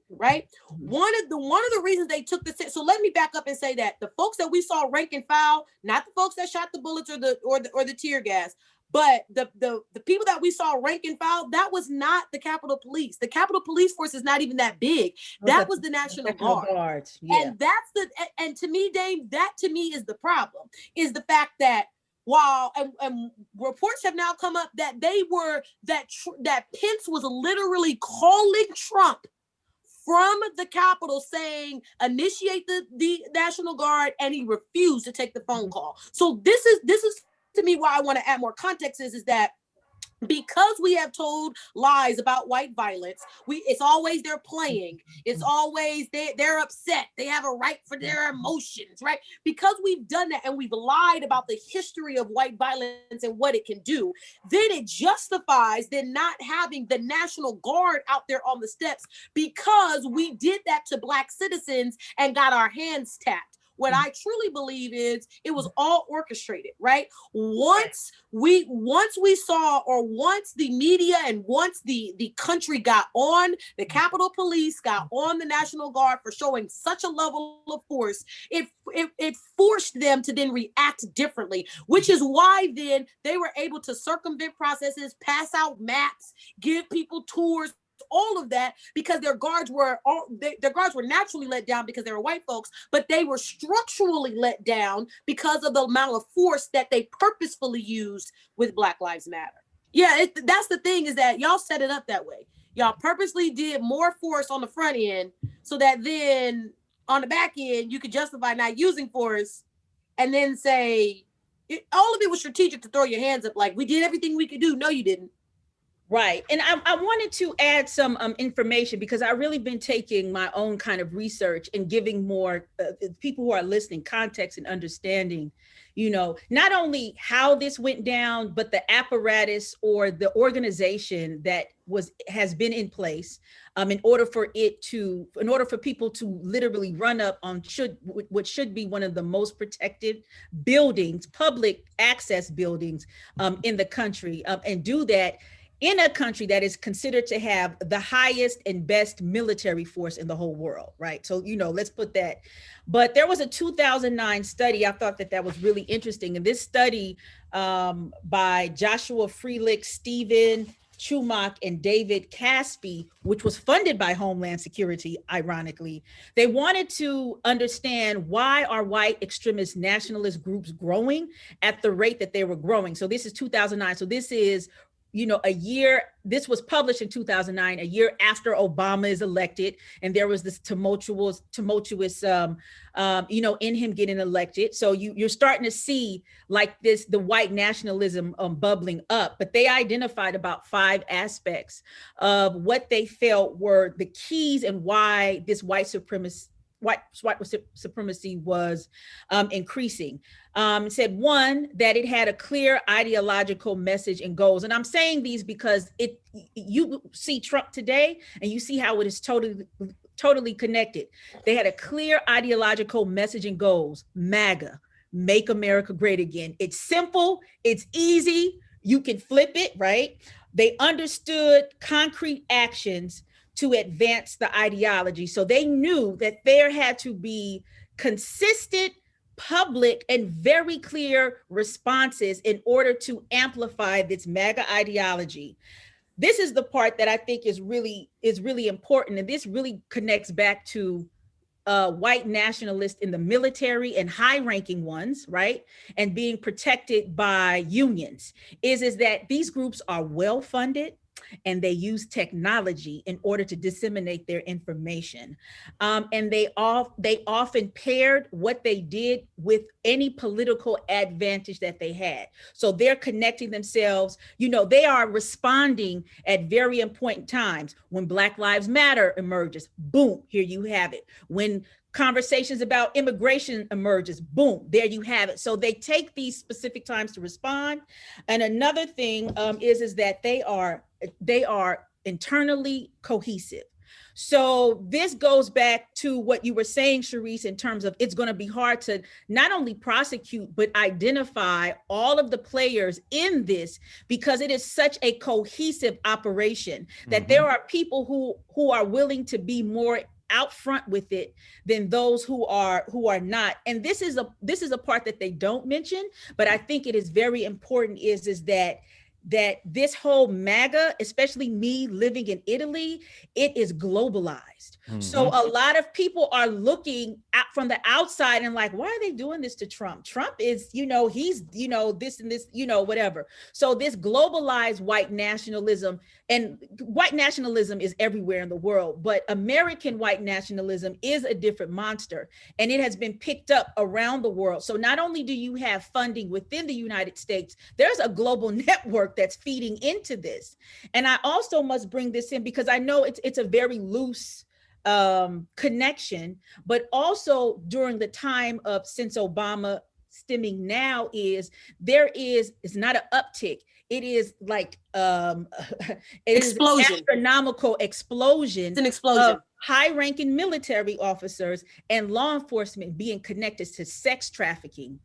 right? One of the reasons they took the stance. So let me back up and say that the folks that we saw rank and file, not the folks that shot the bullets or the tear gas, but the people that we saw rank and file, that was not the Capitol Police. The Capitol Police force is not even that big. That was the National Guard. Yeah. And to me, Dame, that to me is the problem, is the fact that while and reports have now come up that that Pence was literally calling Trump from the Capitol saying initiate the National Guard, and he refused to take the phone call. So this is to me why I want to add more context is that because we have told lies about white violence, it's always they're playing. It's always they're upset. They have a right for their emotions, right? Because we've done that and we've lied about the history of white violence and what it can do, then it justifies then not having the National Guard out there on the steps, because we did that to Black citizens and got our hands tapped. What I truly believe is it was all orchestrated, right? Once we saw, or once the media and once the country got on, the Capitol Police got on the National Guard for showing such a level of force, it forced them to then react differently, which is why then they were able to circumvent processes, pass out maps, give people tours, all of that, because their guards were naturally let down because they were white folks, but they were structurally let down because of the amount of force that they purposefully used with Black Lives Matter. Yeah, that's the thing, is that y'all set it up that way. Y'all purposely did more force on the front end so that then on the back end you could justify not using force, and then say all of it was strategic to throw your hands up like we did everything we could do. No, you didn't. Right. And I wanted to add some information, because I've really been taking my own kind of research and giving more people who are listening context and understanding, not only how this went down, but the apparatus or the organization that has been in place in order for people to literally run up on what should be one of the most protected buildings, public access buildings in the country, and do that in a country that is considered to have the highest and best military force in the whole world, right? So, let's put that. But there was a 2009 study. I thought that was really interesting. And this study by Joshua Freelick, Stephen Schumacher and David Caspy, which was funded by Homeland Security, ironically. They wanted to understand, why are white extremist nationalist groups growing at the rate that they were growing? So this is 2009. So this is, a year, this was published in 2009, a year after Obama is elected. And there was this tumultuous, in him getting elected. So you're starting to see like this, the white nationalism bubbling up, but they identified about 5 aspects of what they felt were the keys and why this white supremacy was increasing. Said, 1, that it had a clear ideological message and goals. And I'm saying these because you see Trump today and you see how it is totally connected. They had a clear ideological message and goals. MAGA, Make America Great Again. It's simple, it's easy, you can flip it, right? They understood concrete actions to advance the ideology. So they knew that there had to be consistent, public, and very clear responses in order to amplify this MAGA ideology. This is the part that I think is really important. And this really connects back to white nationalists in the military and high-ranking ones, right? And being protected by unions, is that these groups are well-funded, and they use technology in order to disseminate their information. And they often paired what they did with any political advantage that they had. So they're connecting themselves, they are responding at very important times. When Black Lives Matter emerges, boom, here you have it. When conversations about immigration emerges, boom, there you have it. So they take these specific times to respond. And another thing is that they are internally cohesive. So this goes back to what you were saying, Sharice, in terms of it's going to be hard to not only prosecute, but identify all of the players in this, because it is such a cohesive operation that there are people who are willing to be more out front with it than those who are not. And this is a part that they don't mention, but I think it is very important is that this whole MAGA, especially me living in Italy, it is globalized. So a lot of people are looking at from the outside and like, why are they doing this to Trump? Trump is, he's, this and this, whatever. So this globalized white nationalism, and white nationalism is everywhere in the world, but American white nationalism is a different monster, and it has been picked up around the world. So not only do you have funding within the United States, there's a global network that's feeding into this. And I also must bring this in because I know it's a very loose connection, but also during the time of since Obama stemming now it's not an uptick. It is like explosion. Is an astronomical explosion. It's an explosion. Of high-ranking military officers and law enforcement being connected to sex trafficking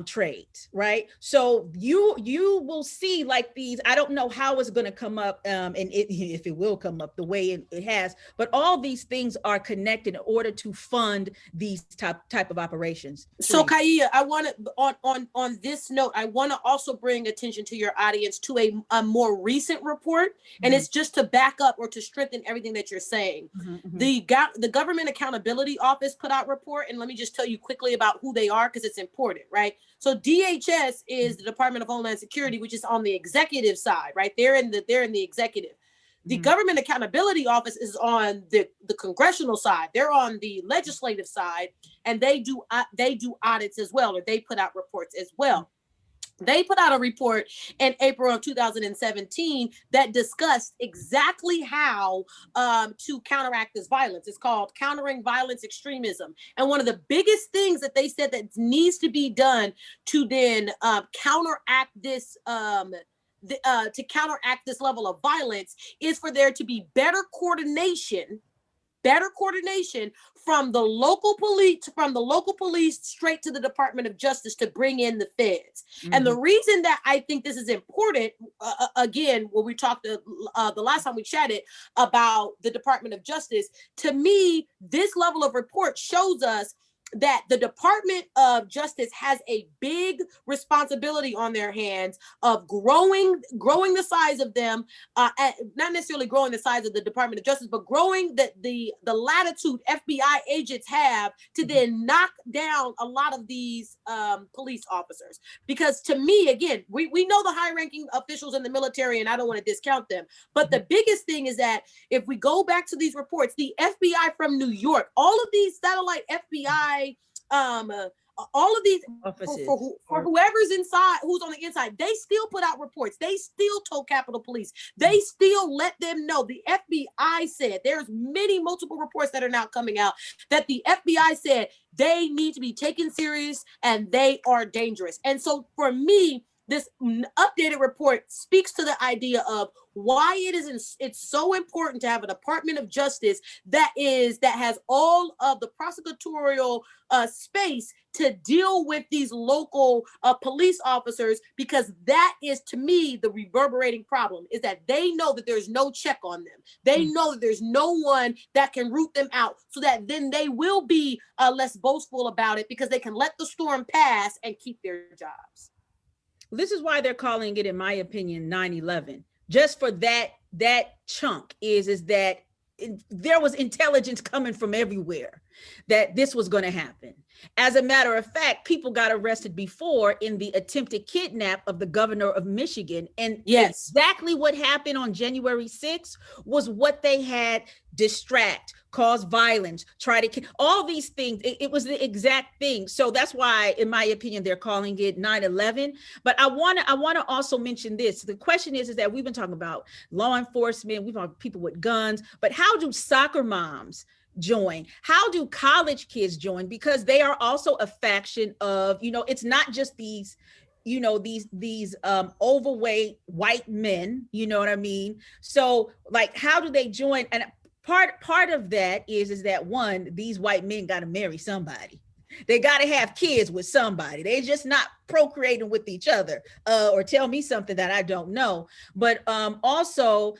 trades, right? So you will see like these, I don't know how it's going to come up and if it will come up the way it has, but all these things are connected in order to fund these type of operations. So Kaya, I want to on this note, I want to also bring attention to your audience to a more recent report, and it's just to back up or to strengthen everything that you're saying. The Government Accountability Office put out a report, and let me just tell you quickly about who they are because it's important, right? So DHS is the Department of Homeland Security, which is on the executive side, right? They're in the executive. The Government Accountability Office is on the congressional side. They're on the legislative side, and they do audits as well, or they put out reports as well. They put out a report in April of 2017 that discussed exactly how to counteract this violence. It's called Countering Violence Extremism. And one of the biggest things that they said that needs to be done to then counteract this level of violence is for there to be better coordination from the local police straight to the Department of Justice to bring in the feds. And the reason that I think this is important, again, when we talked the last time we chatted about the Department of Justice, to me, this level of report shows us that the Department of Justice has a big responsibility on their hands of growing the size of them, not necessarily growing the size of the Department of Justice, but growing the latitude FBI agents have to then knock down a lot of these police officers. Because to me, again, we know the high-ranking officials in the military, and I don't want to discount them, but the biggest thing is that if we go back to these reports, the FBI from New York, all of these satellite FBI, all of these for whoever's inside, who's on the inside, they still put out reports. They still told Capitol Police. They still let them know. The FBI said, there's multiple reports that are now coming out that the FBI said they need to be taken serious and they are dangerous. And so for me, this updated report speaks to the idea of why it's so important to have a Department of Justice that has all of the prosecutorial space to deal with these local police officers, because that is, to me, the reverberating problem, is that they know that there's no check on them. They know that there's no one that can root them out, so that then they will be less boastful about it, because they can let the storm pass and keep their jobs. This is why they're calling it, in my opinion, 9/11. Just for that chunk is that there was intelligence coming from everywhere that this was going to happen. As a matter of fact, people got arrested before in the attempted kidnap of the governor of Michigan. And yes, exactly what happened on January 6th was what they had: distract, cause violence, try to kill, all these things. It was the exact thing. So that's why, in my opinion, they're calling it 9/11. But I want to also mention this. The question is that we've been talking about law enforcement, we've talked about people with guns, but how do soccer moms join? How do college kids join? Because they are also a faction of, it's not just these, these overweight white men, you know what I mean? So like, how do they join? And part of that is that, one, these white men got to marry somebody. They got to have kids with somebody. They just not procreating with each other, or tell me something that I don't know. But also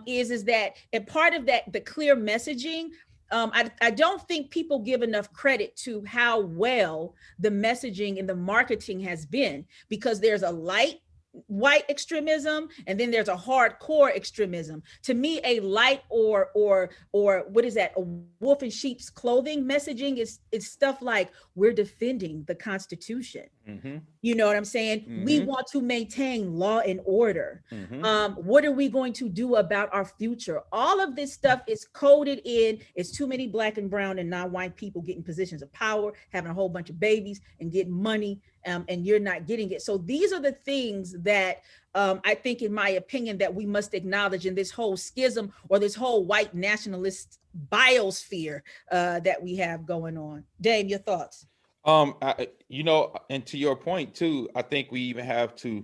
is that, and part of that, the clear messaging, I don't think people give enough credit to how well the messaging and the marketing has been, because there's a light white extremism and then there's a hardcore extremism. To me, a light or what is that, a wolf in sheep's clothing messaging is stuff like, we're defending the Constitution. Mm-hmm. You know what I'm saying? Mm-hmm. We want to maintain law and order. Mm-hmm. What are we going to do about our future? All of this stuff is coded in. It's too many Black and brown and non-white people getting positions of power, having a whole bunch of babies and getting money, and you're not getting it. So these are the things that I think, in my opinion, that we must acknowledge in this whole schism, or this whole white nationalist biosphere that we have going on. Dave, your thoughts? And to your point too, I think we even have to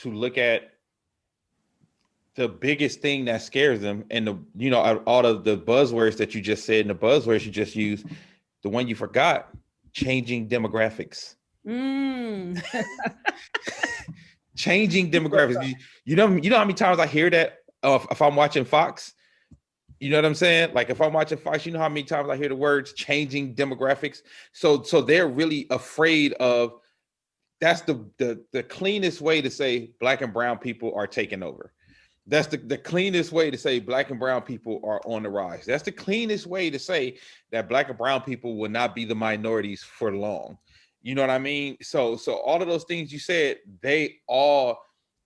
look at the biggest thing that scares them, and all of the buzzwords that you just said and the buzzwords you just used, the one you forgot: changing demographics. Changing demographics. You know how many times I hear that if I'm watching Fox? You know what I'm saying? Like, if I'm watching Fox, you know how many times I hear the words changing demographics? So they're really afraid of, that's the cleanest way to say Black and brown people are taking over. That's the cleanest way to say Black and brown people are on the rise. That's the cleanest way to say that Black and brown people will not be the minorities for long. You know what I mean? So all of those things you said, they all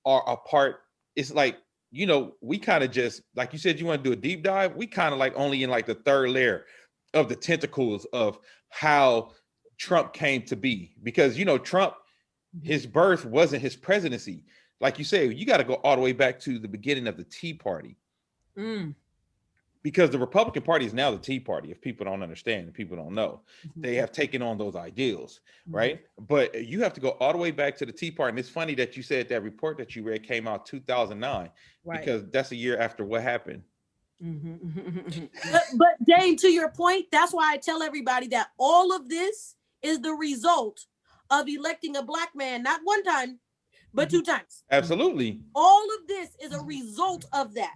are a part. It's like, we kind of just, like you said, you want to do a deep dive. We kind of like only in like the third layer of the tentacles of how Trump came to be. Because, Trump, his birth wasn't his presidency. Like you say, you got to go all the way back to the beginning of the Tea Party. Because the Republican Party is now the Tea Party. If people don't understand, if people don't know, they have taken on those ideals, right? But you have to go all the way back to the Tea Party. And it's funny that you said that report that you read came out 2009, right? Because that's a year after what happened. But Dane, to your point, that's why I tell everybody that all of this is the result of electing a Black man, not one time, but 2 times. Absolutely. All of this is a result of that.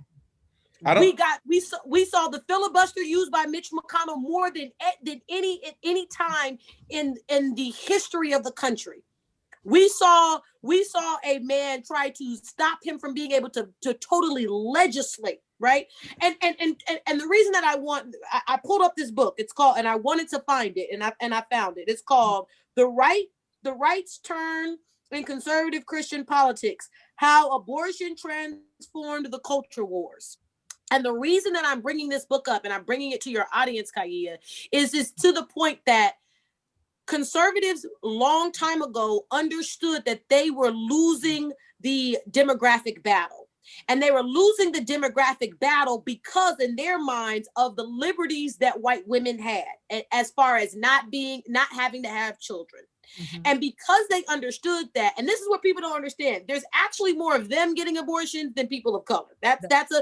We saw the filibuster used by Mitch McConnell more than any time in the history of the country. We saw a man try to stop him from being able to totally legislate, right? And the reason that I pulled up this book, it's called, and I wanted to find it, and I found it. It's called The Right's Turn in Conservative Christian Politics: How Abortion Transformed the Culture Wars. And the reason that I'm bringing this book up and I'm bringing it to your audience, Kaya, is to the point that conservatives long time ago understood that they were losing the demographic battle. And they were losing the demographic battle because in their minds of the liberties that white women had, as far as not having to have children. Mm-hmm. And because they understood that, and this is what people don't understand, there's actually more of them getting abortions than people of color. That's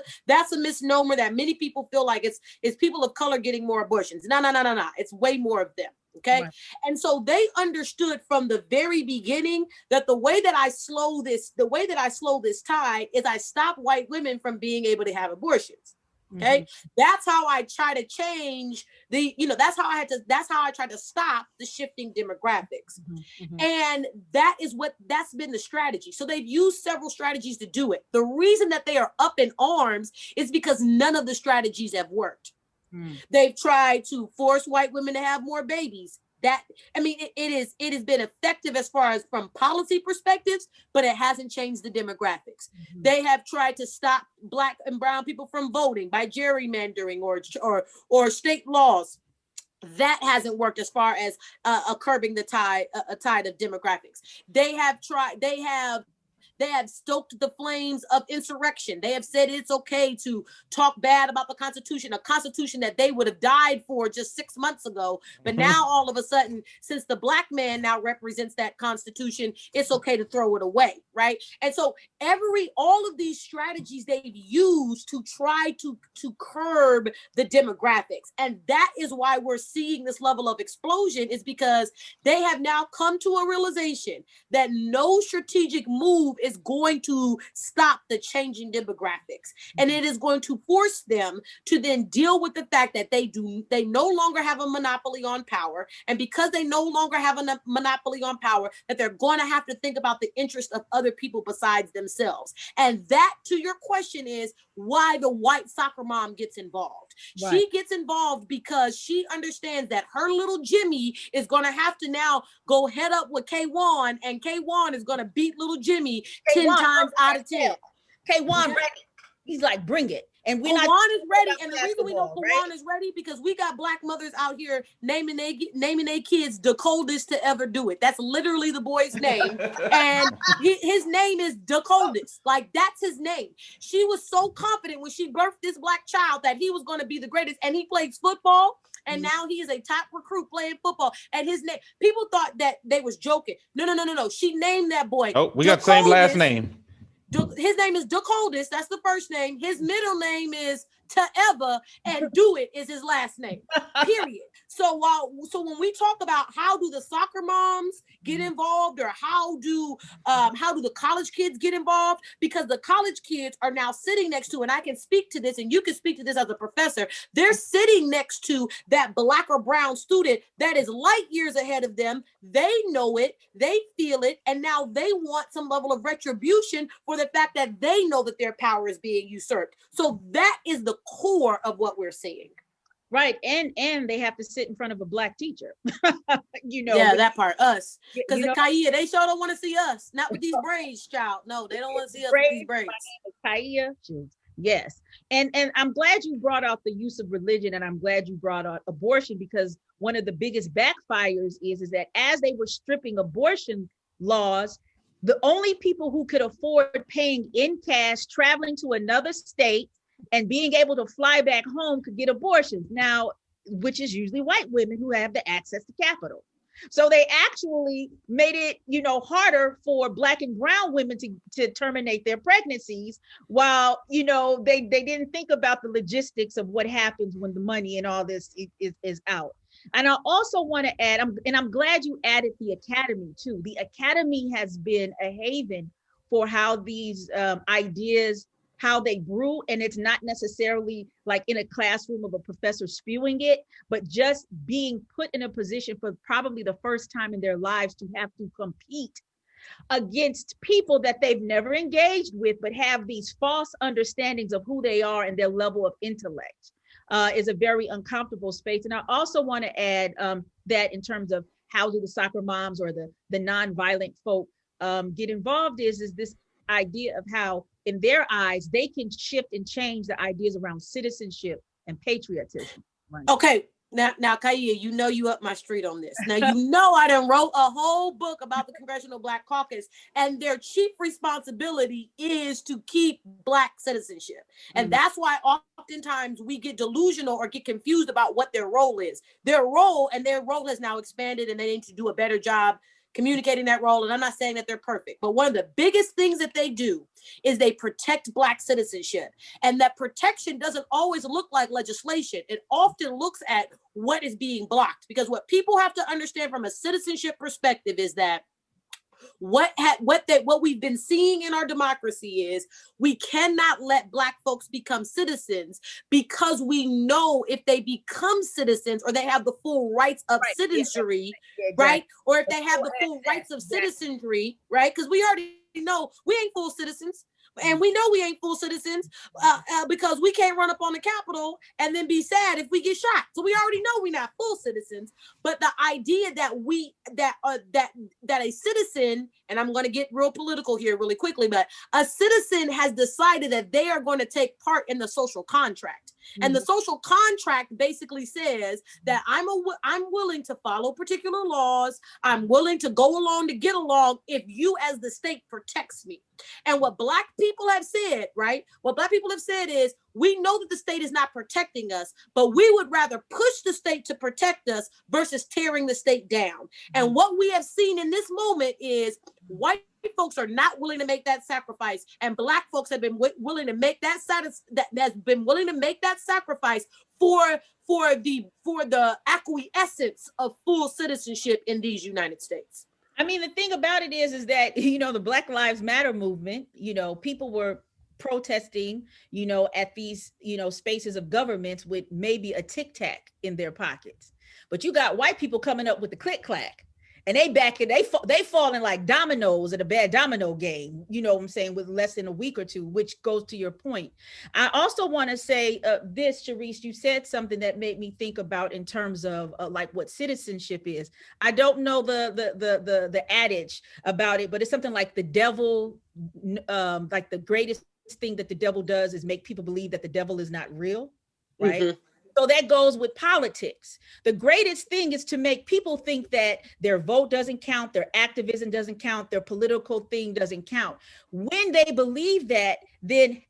a misnomer that many people feel like it's people of color getting more abortions. No. It's way more of them. Okay. Right. And so they understood from the very beginning that the way that I slow this tide is I stop white women from being able to have abortions. Okay. Mm-hmm. That's how I try to change that's how I try to stop the shifting demographics. Mm-hmm. And that's been the strategy. So they've used several strategies to do it. The reason that they are up in arms is because none of the strategies have worked. They've tried to force white women to have more babies. It has been effective as far as from policy perspectives, but it hasn't changed the demographics. Mm-hmm. They have tried to stop Black and brown people from voting by gerrymandering or state laws. That hasn't worked as far as curbing the tide of demographics. They have stoked the flames of insurrection. They have said it's okay to talk bad about the Constitution, a Constitution that they would have died for just 6 months ago. But now all of a sudden, since the Black man now represents that Constitution, it's okay to throw it away, right? And so all of these strategies they've used to try to curb the demographics. And that is why we're seeing this level of explosion, is because they have now come to a realization that no strategic move is going to stop the changing demographics. And it is going to force them to then deal with the fact that they no longer have a monopoly on power. And because they no longer have a monopoly on power, that they're going to have to think about the interest of other people besides themselves. And that, to your question, is why the white soccer mom gets involved. Right. She gets involved because she understands that her little Jimmy is going to have to now go head up with K1, and K1 is going to beat little Jimmy 10 times out of 10. K1 ready. He's like, bring it. And Kawan is ready. And the reason we know Kawan is ready, because we got Black mothers out here naming their kids the coldest to ever do it. That's literally the boy's name. And his name is the coldest. Like, that's his name. She was so confident when she birthed this Black child that he was going to be the greatest. And he plays football. And now he is a top recruit playing football. And his name, people thought that they was joking. No. She named that boy. Oh, we got the same last name. His name is the coldest. That's the first name. His middle name is Ta'eva, and Do It is his last name. Period. So when we talk about how do the soccer moms get involved, or how do the college kids get involved, because the college kids are now sitting next to, and I can speak to this, and you can speak to this as a professor, they're sitting next to that Black or brown student that is light years ahead of them. They know it, they feel it, and now they want some level of retribution for the fact that they know that their power is being usurped. So that is the core of what we're seeing. Right. And they have to sit in front of a Black teacher. Yeah, that part, us. Because the Kaya, they sure don't want to see us. Not with these braids, child. No, they don't want to see us with these braids. Kaya, yes. And I'm glad you brought out the use of religion, and I'm glad you brought out abortion, because one of the biggest backfires is that as they were stripping abortion laws, the only people who could afford paying in cash, traveling to another state, and being able to fly back home could get abortions now, which is usually white women who have the access to capital. So they actually made it, harder for Black and brown women to terminate their pregnancies, while, they didn't think about the logistics of what happens when the money and all this is out. And I also want to add, I'm glad you added the academy too. The academy has been a haven for how these ideas how they brew, and it's not necessarily like in a classroom of a professor spewing it, but just being put in a position for probably the first time in their lives to have to compete against people that they've never engaged with, but have these false understandings of who they are and their level of intellect, is a very uncomfortable space. And I also want to add that in terms of how do the soccer moms or the nonviolent folk get involved is this idea of how in their eyes they can shift and change the ideas around citizenship and patriotism. Right? Okay. Now, Kaya, you know you up my street on this. Now, you know I done wrote a whole book about the Congressional Black Caucus, and their chief responsibility is to keep Black citizenship. And that's why oftentimes we get delusional or get confused about what their role is. Their role has now expanded, and they need to do a better job communicating that role. And I'm not saying that they're perfect, but one of the biggest things that they do is they protect Black citizenship. And that protection doesn't always look like legislation. It often looks at what is being blocked, because what people have to understand from a citizenship perspective is that what we've been seeing in our democracy is we cannot let Black folks become citizens, because we know if they become citizens or they have the full rights of citizenry, right? Or if they have the full rights of citizenry, right? Because we already know we ain't full citizens. And we know we ain't full citizens because we can't run up on the Capitol and then be sad if we get shot. So we already know we're not full citizens. But the idea that that a citizen, and I'm going to get real political here really quickly, but a citizen has decided that they are going to take part in the social contract. And the social contract basically says that I'm willing to follow particular laws. I'm willing to go along to get along if you as the state protects me. And what Black people have said, right? What Black people have said is, we know that the state is not protecting us, but we would rather push the state to protect us versus tearing the state down. And what we have seen in this moment is white folks are not willing to make that sacrifice, and Black folks have been willing to make that sacrifice for the acquiescence of full citizenship in these United States. I mean, the thing about it is that, the Black Lives Matter movement, people were protesting, at these, spaces of governments with maybe a tic tac in their pockets. But you got white people coming up with the click clack, and they falling like dominoes at a bad domino game, what I'm saying, with less than a week or two, which goes to your point. I also want to say this, Sharice, you said something that made me think about in terms of like what citizenship is. I don't know the adage about it, but it's something like the devil, like the greatest thing that the devil does is make people believe that the devil is not real, right? Mm-hmm. So that goes with politics. The greatest thing is to make people think that their vote doesn't count, their activism doesn't count, their political thing doesn't count. When they believe that, then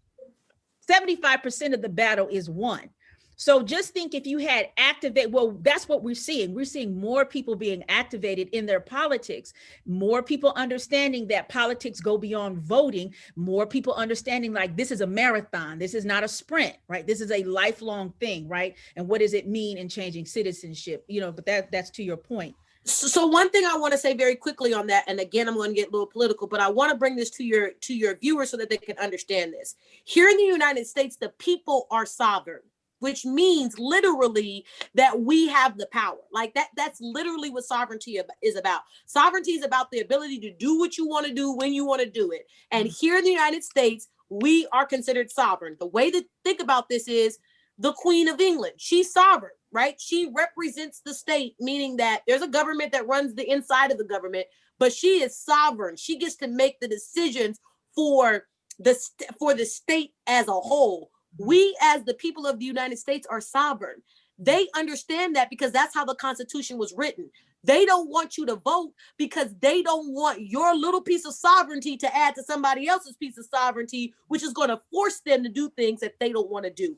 75% of the battle is won. So just think if you had that's what we're seeing. We're seeing more people being activated in their politics, more people understanding that politics go beyond voting, more people understanding like this is a marathon, this is not a sprint, right? This is a lifelong thing, right? And what does it mean in changing citizenship? But that's to your point. So one thing I want to say very quickly on that, and again, I'm going to get a little political, but I want to bring this to your viewers so that they can understand this. Here in the United States, the people are sovereign, which means literally that we have the power. Like that's literally what sovereignty is about. Sovereignty is about the ability to do what you want to do when you want to do it. And here in the United States, we are considered sovereign. The way to think about this is the Queen of England. She's sovereign, right? She represents the state, meaning that there's a government that runs the inside of the government, but she is sovereign. She gets to make the decisions for the state as a whole. We, as the people of the United States, are sovereign. They understand that because that's how the Constitution was written. They don't want you to vote because they don't want your little piece of sovereignty to add to somebody else's piece of sovereignty, which is going to force them to do things that they don't want to do.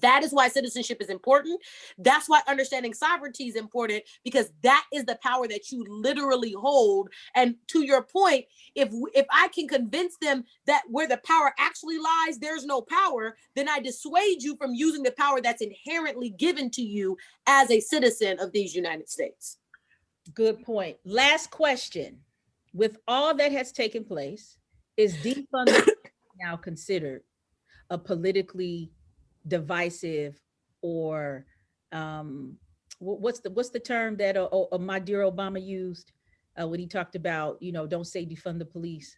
That is why citizenship is important. That's why understanding sovereignty is important, because that is the power that you literally hold. And to your point, if I can convince them that where the power actually lies, there's no power, then I dissuade you from using the power that's inherently given to you as a citizen of these United States. Good point. Last question. With all that has taken place, is defunding now considered a politically divisive or what's the term that my dear Obama used when he talked about, don't say defund the police.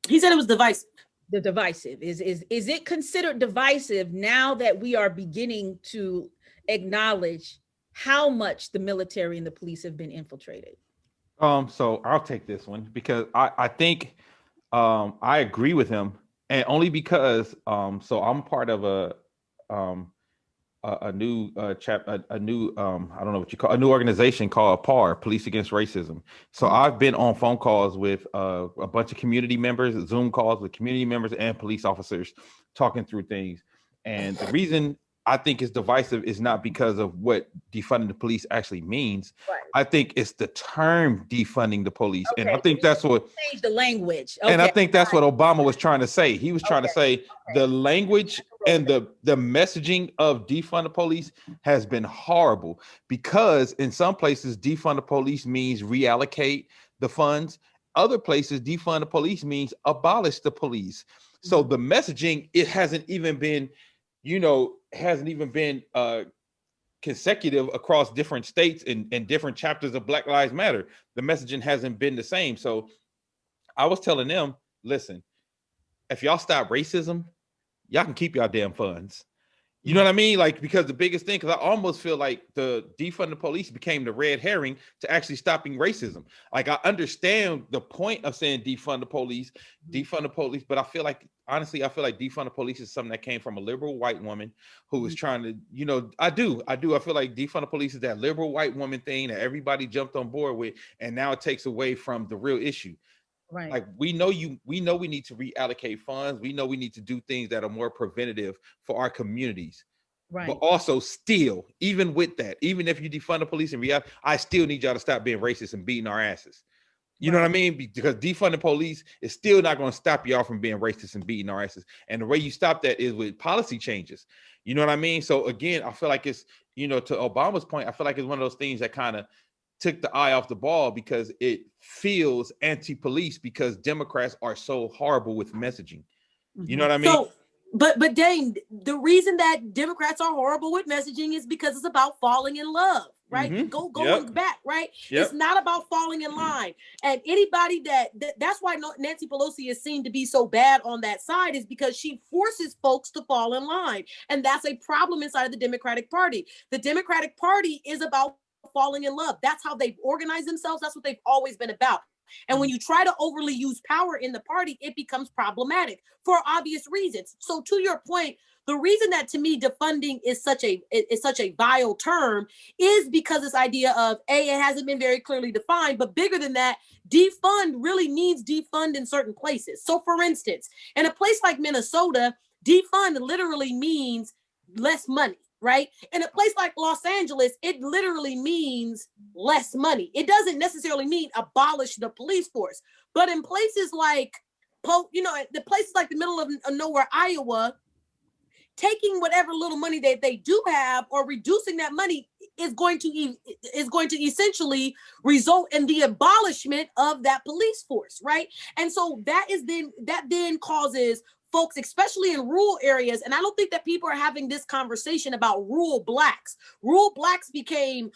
He said it was divisive. The divisive is it considered divisive now that we are beginning to acknowledge how much the military and the police have been infiltrated? So I'll take this one because I think I agree with him, and only because so I'm part of a new a new I don't know what you call a new organization called PAR, Police Against Racism. So I've been on phone calls with a bunch of community members, Zoom calls with community members and police officers talking through things. And the reason I think it's divisive is not because of what defunding the police actually means. Right. I think it's the term defunding the police. Okay. And I think that's what Change the language. Okay. And I think that's what Obama was trying to say. He was trying to say the language and the messaging of defund the police has been horrible, because in some places defund the police means reallocate the funds. Other places defund the police means abolish the police. So the messaging, it hasn't even been consecutive across different states and different chapters of Black Lives Matter. The messaging hasn't been the same. So I was telling them, listen, if y'all stop racism, y'all can keep y'all damn funds. You know what I mean? Like, because the biggest thing, because I almost feel like the defund the police became the red herring to actually stopping racism. Like, I understand the point of saying defund the police, but I feel like, honestly, defund the police is something that came from a liberal white woman who was trying to, I feel like defund the police is that liberal white woman thing that everybody jumped on board with, and now it takes away from the real issue. Right. Like, we know we need to reallocate funds. We know we need to do things that are more preventative for our communities. Right. But also still, even with that, even if you defund the police and reality, I still need y'all to stop being racist and beating our asses. You know what I mean? Because defunding police is still not going to stop y'all from being racist and beating our asses. And the way you stop that is with policy changes. You know what I mean? So again, I feel like it's, to Obama's point, I feel like it's one of those things that kind of took the eye off the ball because it feels anti-police because Democrats are so horrible with messaging. You know what I mean? So, but Dane, the reason that Democrats are horrible with messaging is because it's about falling in love, right? Going back, right? It's not about falling in line. And anybody that's why Nancy Pelosi is seen to be so bad on that side, is because she forces folks to fall in line. And that's a problem inside of the Democratic Party. The Democratic Party is about falling in love. That's how they've organized themselves. That's what they've always been about. And when you try to overly use power in the party, it becomes problematic for obvious reasons. So to your point, the reason that to me defunding is such a vile term is because this idea of it hasn't been very clearly defined, but bigger than that, defund really means defund in certain places. So for instance, in a place like Minnesota, defund literally means less money. Right? In a place like Los Angeles, it literally means less money. It doesn't necessarily mean abolish the police force. But in places like, the places like the middle of nowhere, Iowa, taking whatever little money that they do have or reducing that money is going to essentially result in the abolishment of that police force, right? And so that then causes folks, especially in rural areas, and I don't think that people are having this conversation about rural Blacks. Rural Blacks became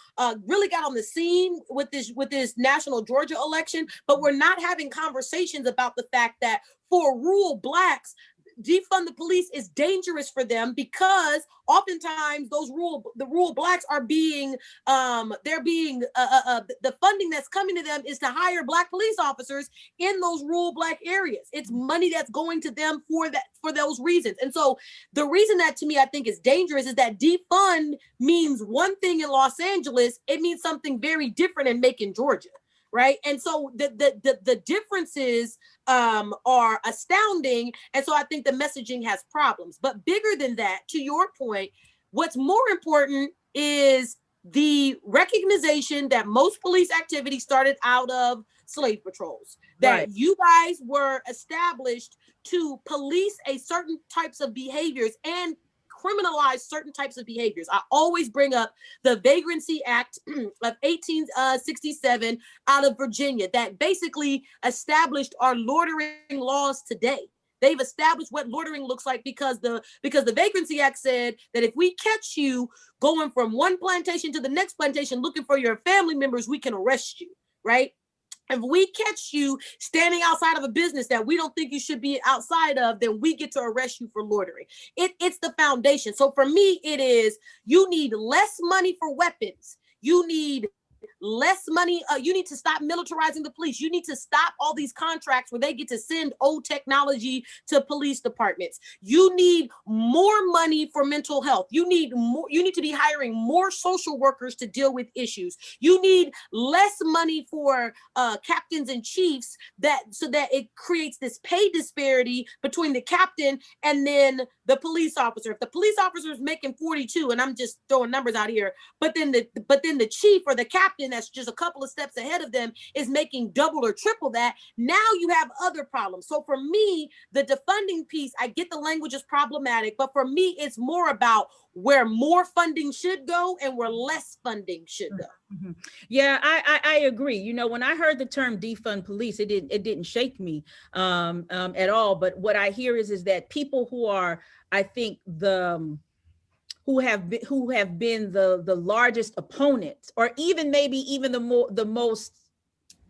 really got on the scene with this national Georgia election, but we're not having conversations about the fact that for rural Blacks, defund the police is dangerous for them because oftentimes the rural Blacks are being the funding that's coming to them is to hire Black police officers in those rural Black areas. It's money that's going to them for those reasons. And so the reason that to me I think is dangerous is that defund means one thing in Los Angeles, it means something very different in Macon, Georgia. Right. And so the differences are astounding. And so I think the messaging has problems. But bigger than that, to your point, what's more important is the recognition that most police activity started out of slave patrols, that you guys were established to police a certain types of behaviors and criminalize certain types of behaviors. I always bring up the Vagrancy Act of 1867 out of Virginia that basically established our loitering laws today. They've established what loitering looks like because the Vagrancy Act said that if we catch you going from one plantation to the next plantation looking for your family members, we can arrest you, right? If we catch you standing outside of a business that we don't think you should be outside of, then we get to arrest you for loitering. It's the foundation. So for me, it is, you need less money for weapons. You need less money. You need to stop militarizing the police. You need to stop all these contracts where they get to send old technology to police departments. You need more money for mental health. You need to be hiring more social workers to deal with issues. You need less money for captains and chiefs so that it creates this pay disparity between the captain and then the police officer. If the police officer is making 42, and I'm just throwing numbers out here, but then the chief or the captain that's just a couple of steps ahead of them is making double or triple that, now you have other problems. So for me, the defunding piece, I get the language is problematic, but for me, it's more about where more funding should go and where less funding should go. Mm-hmm. Yeah, I agree. You know, when I heard the term defund police, it didn't shake me at all. But what I hear is that people who are, I think, who have been the largest opponents, or even maybe even the most,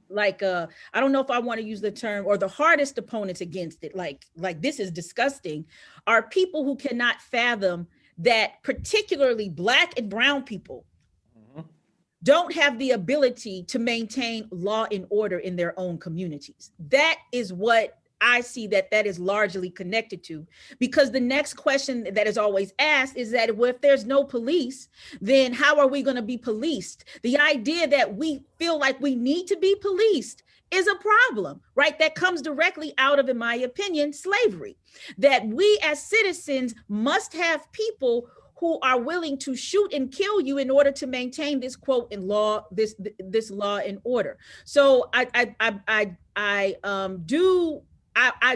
like I don't know if I want to use the term, or the hardest opponents against it, like this is disgusting, are people who cannot fathom that particularly Black and brown people don't have the ability to maintain law and order in their own communities. That is what I see that is largely connected to, because the next question that is always asked is that, well, if there's no police, then how are we going to be policed? The idea that we feel like we need to be policed is a problem, right? That comes directly out of, in my opinion, slavery, that we as citizens must have people who are willing to shoot and kill you in order to maintain this quote in law, this law and order. So I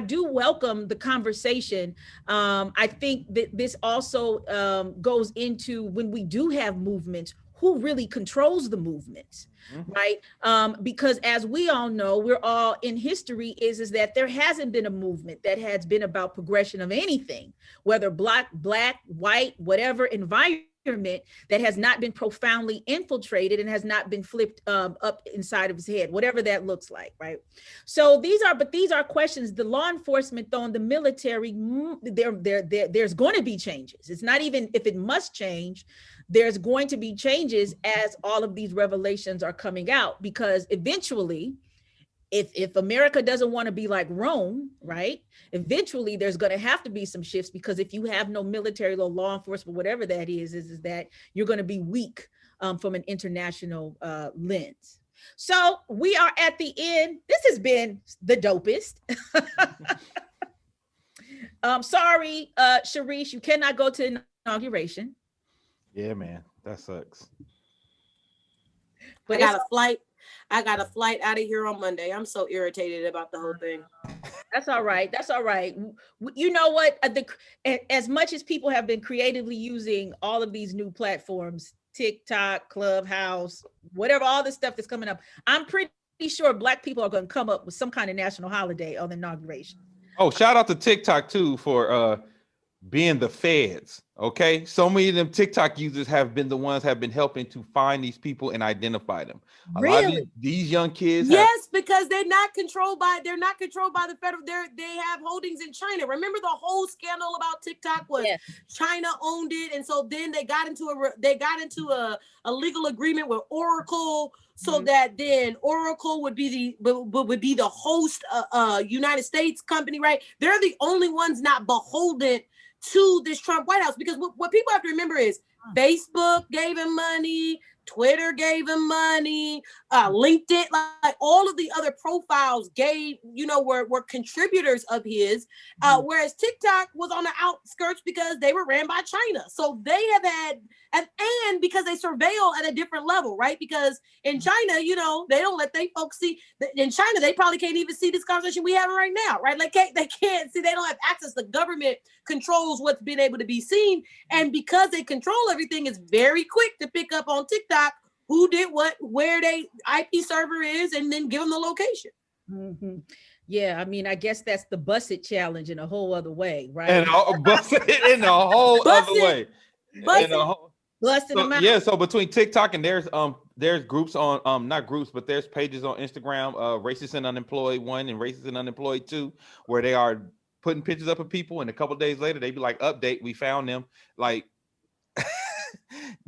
do welcome the conversation. I think that this also goes into, when we do have movements, who really controls the movements, right? Because as we all know, we're all in history is that there hasn't been a movement that has been about progression of anything, whether black, white, whatever environment, that has not been profoundly infiltrated and has not been flipped up inside of his head, whatever that looks like, right? So these are questions. The law enforcement, though, and the military, there's going to be changes. It's not even if it must change. There's going to be changes as all of these revelations are coming out, because eventually, if America doesn't want to be like Rome, right? Eventually there's going to have to be some shifts, because if you have no military or law enforcement, whatever that is that you're going to be weak from an international lens. So we are at the end. This has been the dopest. Sorry, Sharice, you cannot go to inauguration. Yeah, man, that sucks. But I got a flight out of here on Monday. I'm so irritated about the whole thing. That's all right. That's all right. You know what? As much as people have been creatively using all of these new platforms, TikTok, Clubhouse, whatever, all this stuff that's coming up, I'm pretty sure Black people are going to come up with some kind of national holiday on the inauguration. Oh, shout out to TikTok too for being the feds. Okay, so many of them TikTok users have been helping to find these people and identify them. Really? A lot of these young kids. Yes, because they're not controlled by the federal. They have holdings in China. Remember the whole scandal about TikTok was China owned it, and so then they got into a legal agreement with Oracle, so that then Oracle would be the host United States company, right? They're the only ones not beholden to this Trump White House, because what people have to remember is Facebook gave him money, Twitter gave him money, LinkedIn, like all of the other profiles were contributors of his, whereas TikTok was on the outskirts because they were ran by China. So they have had, and because they surveil at a different level, right? Because in China, they don't let they folks see. In China, they probably can't even see this conversation we having right now, right? Like they can't see, they don't have access. The government controls what's been able to be seen. And because they control everything, it's very quick to pick up on TikTok who did what, where they IP server is, and then give them the location. Mm-hmm. Yeah, I mean, I guess that's the Busset challenge in a whole other way, right? And in a whole other way. Busted. Busting them out. Yeah, so between TikTok and there's groups on not groups, but there's pages on Instagram, Racist and Unemployed 1 and Racist and Unemployed 2, where they are putting pictures up of people, and a couple of days later they be like, update, we found them. Like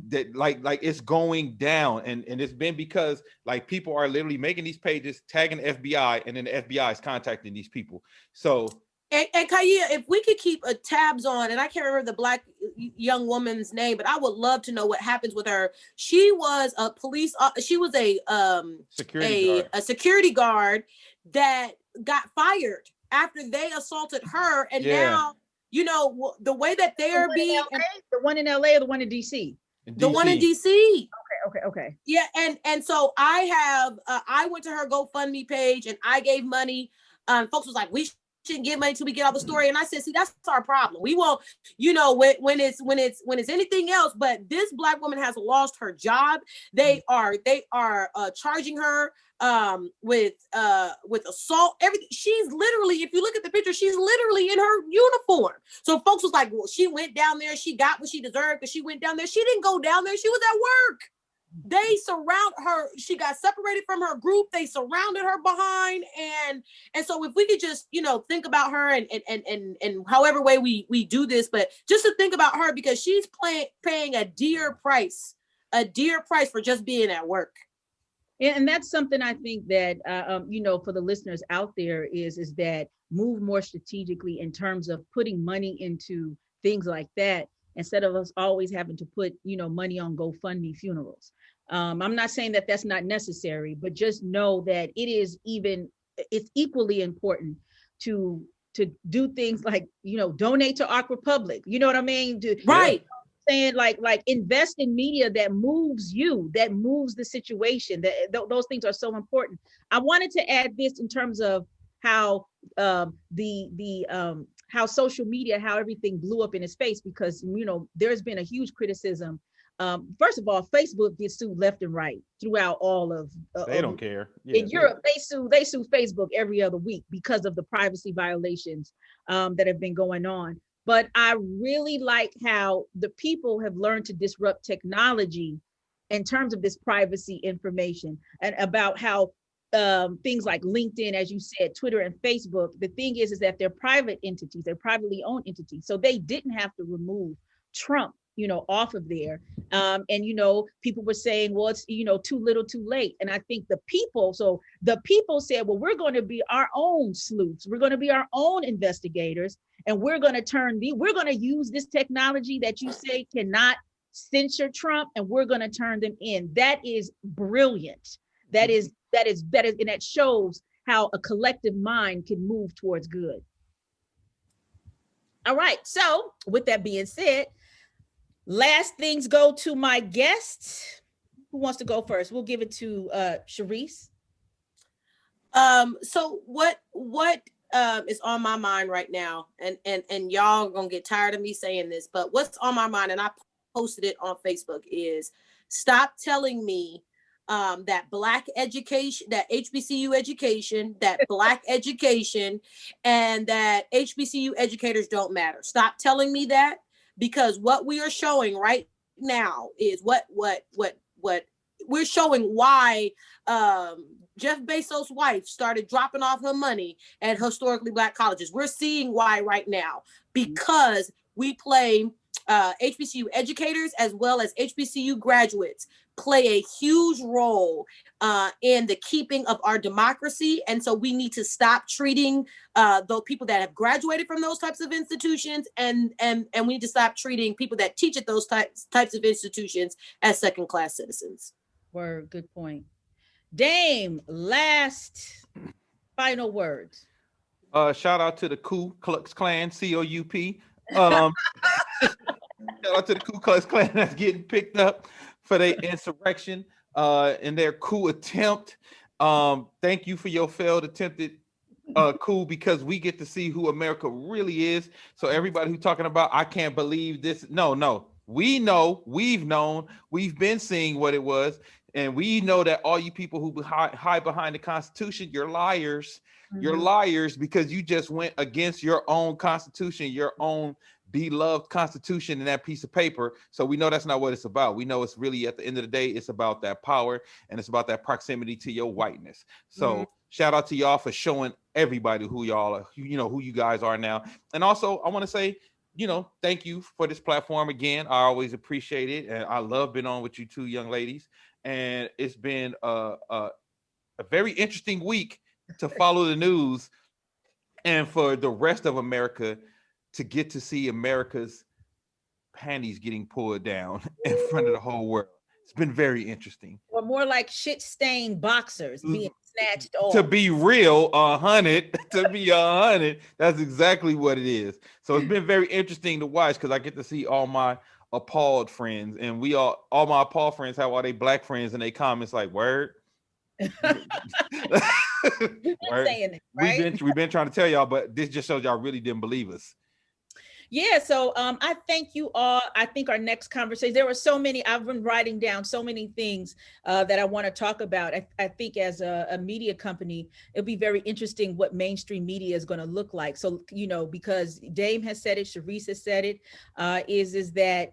that, like it's going down, and it's been because like people are literally making these pages, tagging the FBI, and then the FBI is contacting these people. So and Kaya, if we could keep tabs on, and I can't remember the black young woman's name, but I would love to know what happens with her. She was a police, she was a security guard that got fired after they assaulted her, and now you know the way that they're being. The one in LA or the one in DC? The one in DC. Okay. Yeah, and so I have I went to her GoFundMe page and I gave money. Folks was like, we shouldn't give money till we get all the story, and I said, see, that's our problem. We won't, you know, when it's anything else. But this black woman has lost her job. They are charging her with assault, everything. She's literally, if you look at the picture, she's literally in her uniform. So folks was like, well, she went down there, she got what she deserved because she went down there. She didn't go down there, she was at work. They surround her, she got separated from her group, they surrounded her behind, and so if we could just, you know, think about her and however way we do this, but just to think about her, because she's paying a dear price for just being at work. And that's something I think that, you know, for the listeners out there is that move more strategically in terms of putting money into things like that, instead of us always having to put, you know, money on GoFundMe funerals. I'm not saying that that's not necessary, but just know that it's equally important to do things like, you know, donate to Arc Republic. You know what I mean? Right. Saying like invest in media that moves you, that moves the situation. Those things are so important. I wanted to add this in terms of how how social media, how everything blew up in its face, because, you know, there's been a huge criticism. First of all, Facebook gets sued left and right throughout all of. They don't care. In Europe, they sue Facebook every other week because of the privacy violations that have been going on. But I really like how the people have learned to disrupt technology in terms of this privacy information, and about how things like LinkedIn, as you said, Twitter and Facebook, the thing is that they're private entities, they're privately owned entities. So they didn't have to remove Trump, you know, off of there. And, you know, people were saying, well, it's, you know, too little too late. And I think the people said, well, we're going to be our own sleuths. We're going to be our own investigators. And we're going to use this technology that you say cannot censure Trump, and we're going to turn them in. That is brilliant. That is, and that shows how a collective mind can move towards good. All right. So with that being said, last things go to my guests. Who wants to go first? We'll give it to Sharice. So what is on my mind right now, and y'all are gonna get tired of me saying this, but what's on my mind, and I posted it on Facebook, is stop telling me that Black education, that HBCU education, that Black education, and that HBCU educators don't matter. Stop telling me that, because what we are showing right now is what we're showing why Jeff Bezos' wife started dropping off her money at historically Black colleges. We're seeing why right now, because we play HBCU educators as well as HBCU graduates play a huge role in the keeping of our democracy. And so we need to stop treating those people that have graduated from those types of institutions, and we need to stop treating people that teach at those types of institutions as second-class citizens. Word, good point. Dame, last final words. Shout out to the Ku Klux Klan, COUP. Shout out to the Ku Klux Klan that's getting picked up for their insurrection and their coup attempt. Thank you for your failed attempted coup, because we get to see who America really is. So everybody who's talking about, I can't believe this. No, we know, we've known, we've been seeing what it was. And we know that all you people who hide behind the Constitution, you're liars. You're liars because you just went against your own Constitution, your own beloved Constitution in that piece of paper. So we know that's not what it's about. We know it's really, at the end of the day, it's about that power and it's about that proximity to your whiteness. So shout out to y'all for showing everybody who y'all are, who you guys are now. And also I want to say, thank you for this platform again. I always appreciate it. And I love being on with you two young ladies. And it's been a very interesting week to follow the news and for the rest of America to get to see America's panties getting pulled down in front of the whole world. It's been very interesting. Or more like shit-stained boxers being snatched off. To be real, 100, to be 100, that's exactly what it is. So it's been very interesting to watch because I get to see all my appalled friends, and all my appalled friends have all they black friends in their comments like, word. We've been saying it, right? We've been trying to tell y'all, but this just shows y'all really didn't believe us. Yeah, so I thank you all. I think our next conversation, there were so many, I've been writing down so many things that I want to talk about. I think as a media company, it'll be very interesting what mainstream media is going to look like. So, because Dame has said it, Sharice has said it, is that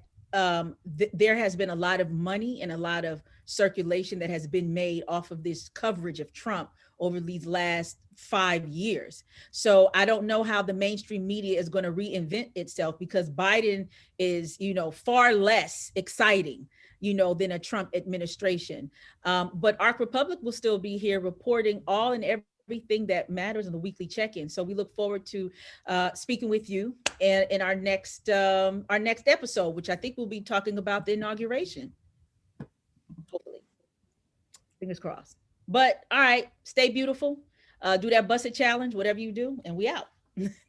there has been a lot of money and a lot of circulation that has been made off of this coverage of Trump over these last 5 years. So I don't know how the mainstream media is going to reinvent itself because Biden is, far less exciting, than a Trump administration. But Arc Republic will still be here reporting all and everything that matters in the weekly check-in. So we look forward to speaking with you in our next episode, which I think we'll be talking about the inauguration. Hopefully, fingers crossed. But all right, stay beautiful. Do that busted challenge, whatever you do, and we out.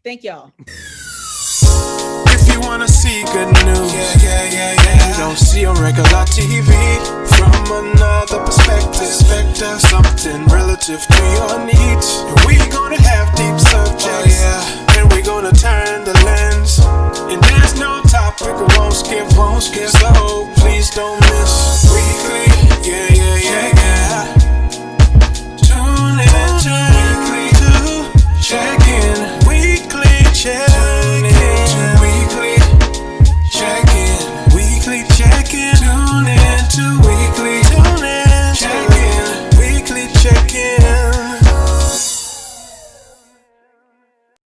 Thank y'all. If you wanna see good news, you don't see on regular TV. From another perspective, something relative to your needs. And we gonna have deep subjects, and we gonna turn the lens. And there's no topic we won't skip. So please don't miss weekly,